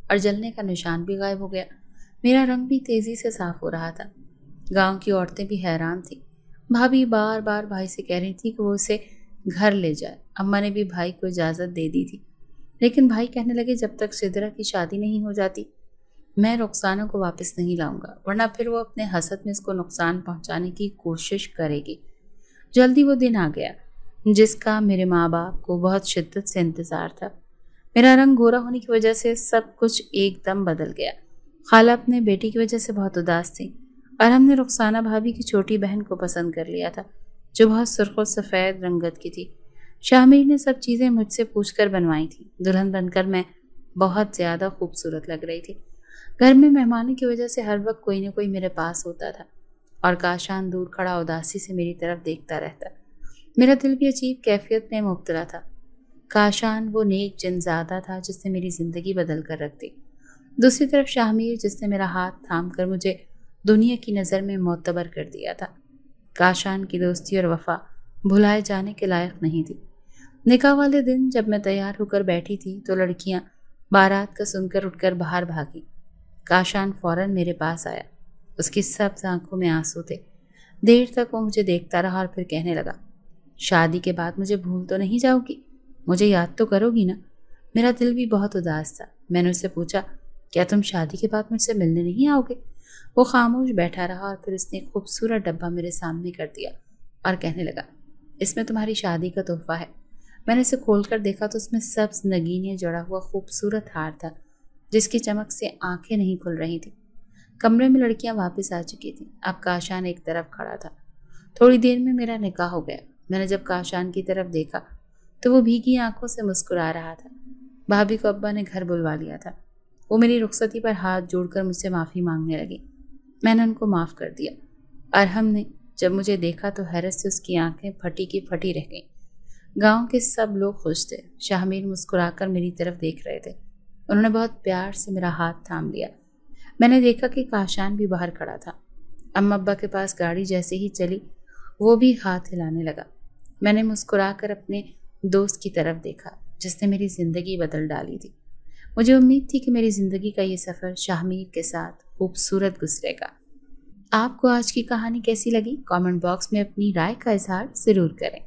اور جلنے کا نشان بھی غائب ہو گیا۔ میرا رنگ بھی تیزی سے صاف ہو رہا تھا۔ گاؤں کی عورتیں بھی حیران تھیں۔ بھابھی بار بار بھائی سے کہہ رہی تھی کہ وہ اسے گھر لے جائے۔ اماں نے بھی بھائی کو اجازت دے دی تھی، لیکن بھائی کہنے لگے جب تک سدرا کی شادی نہیں ہو جاتی मैं रुखसाना को वापस नहीं लाऊंगा, वरना फिर वो अपने हसद में इसको नुकसान पहुंचाने की कोशिश करेगी। जल्दी वो दिन आ गया जिसका मेरे माँ बाप को बहुत शिद्दत से इंतज़ार था। मेरा रंग गोरा होने की वजह से सब कुछ एकदम बदल गया। खाला अपने बेटी की वजह से बहुत उदास थी और हमने रुखसाना भाभी की छोटी बहन को पसंद कर लिया था, जो बहुत सुर्ख और सफ़ेद रंगत की थी। शामिर ने सब चीज़ें मुझसे पूछकर बनवाई थी। दुल्हन बनकर मैं बहुत ज़्यादा खूबसूरत लग रही थी। घर में मेहमानों की वजह से हर वक्त कोई न कोई मेरे पास होता था और काशान दूर खड़ा उदासी से मेरी तरफ देखता रहता। मेरा दिल भी अजीब कैफियत में मुब्तला था। काशान वो नेक जिनज़ादा था जिसने मेरी ज़िंदगी बदल कर रख दी। दूसरी तरफ शामिर जिसने मेरा हाथ थाम कर मुझे दुनिया की नज़र में मोतबर कर दिया था। काशान की दोस्ती और वफा भुलाए जाने के लायक नहीं थी। निकाह वाले दिन जब मैं तैयार होकर बैठी थी तो लड़कियां बारात का सुनकर उठकर बाहर भागी। काशान फौरन मेरे पास आया। उसकी सब्ज आंखों में आंसू थे। देर तक वो मुझे देखता रहा और फिर कहने लगा, शादी के बाद मुझे भूल तो नहीं जाओगी? मुझे याद तो करोगी ना? मेरा दिल भी बहुत उदास था। मैंने उससे पूछा, क्या तुम शादी के बाद मुझसे मिलने नहीं आओगे? वो खामोश बैठा रहा और फिर उसने एक खूबसूरत डब्बा मेरे सामने कर दिया और कहने लगा, इसमें तुम्हारी शादी का तोहफा है। मैंने इसे खोलकर देखा तो उसमें सब्ज नगीने जड़ा हुआ खूबसूरत हार था जिसकी चमक से आंखें नहीं खुल रही थी। कमरे में लड़कियां वापस आ चुकी थीं। अब काशान एक तरफ खड़ा था। थोड़ी देर में मेरा निकाह हो गया। मैंने जब काशान की तरफ देखा तो वो भीगी आंखों से मुस्कुरा रहा था। भाभी को अब्बा ने घर बुलवा लिया था। वो मेरी रुखसती पर हाथ जोड़कर मुझसे माफ़ी मांगने लगी। मैंने उनको माफ़ कर दिया। अरहम ने जब मुझे देखा तो हैरत से उसकी आंखें फटी की फटी रह गईं। गांव के सब लोग खुश थे। शाहमीर मुस्कुराकर मेरी तरफ देख रहे थे। उन्होंने बहुत प्यार से मेरा हाथ थाम लिया। मैंने देखा कि काशान भी बाहर खड़ा था। अम्मा अब्बा के पास गाड़ी जैसे ही चली वो भी हाथ हिलाने लगा। मैंने मुस्कुराकर अपने दोस्त की तरफ देखा जिसने मेरी ज़िंदगी बदल डाली थी। मुझे उम्मीद थी कि मेरी ज़िंदगी का ये सफ़र शाहमीर के साथ खूबसूरत गुजरेगा। आपको आज की कहानी कैसी लगी? कमेंट बॉक्स में अपनी राय का इजहार ज़रूर करें।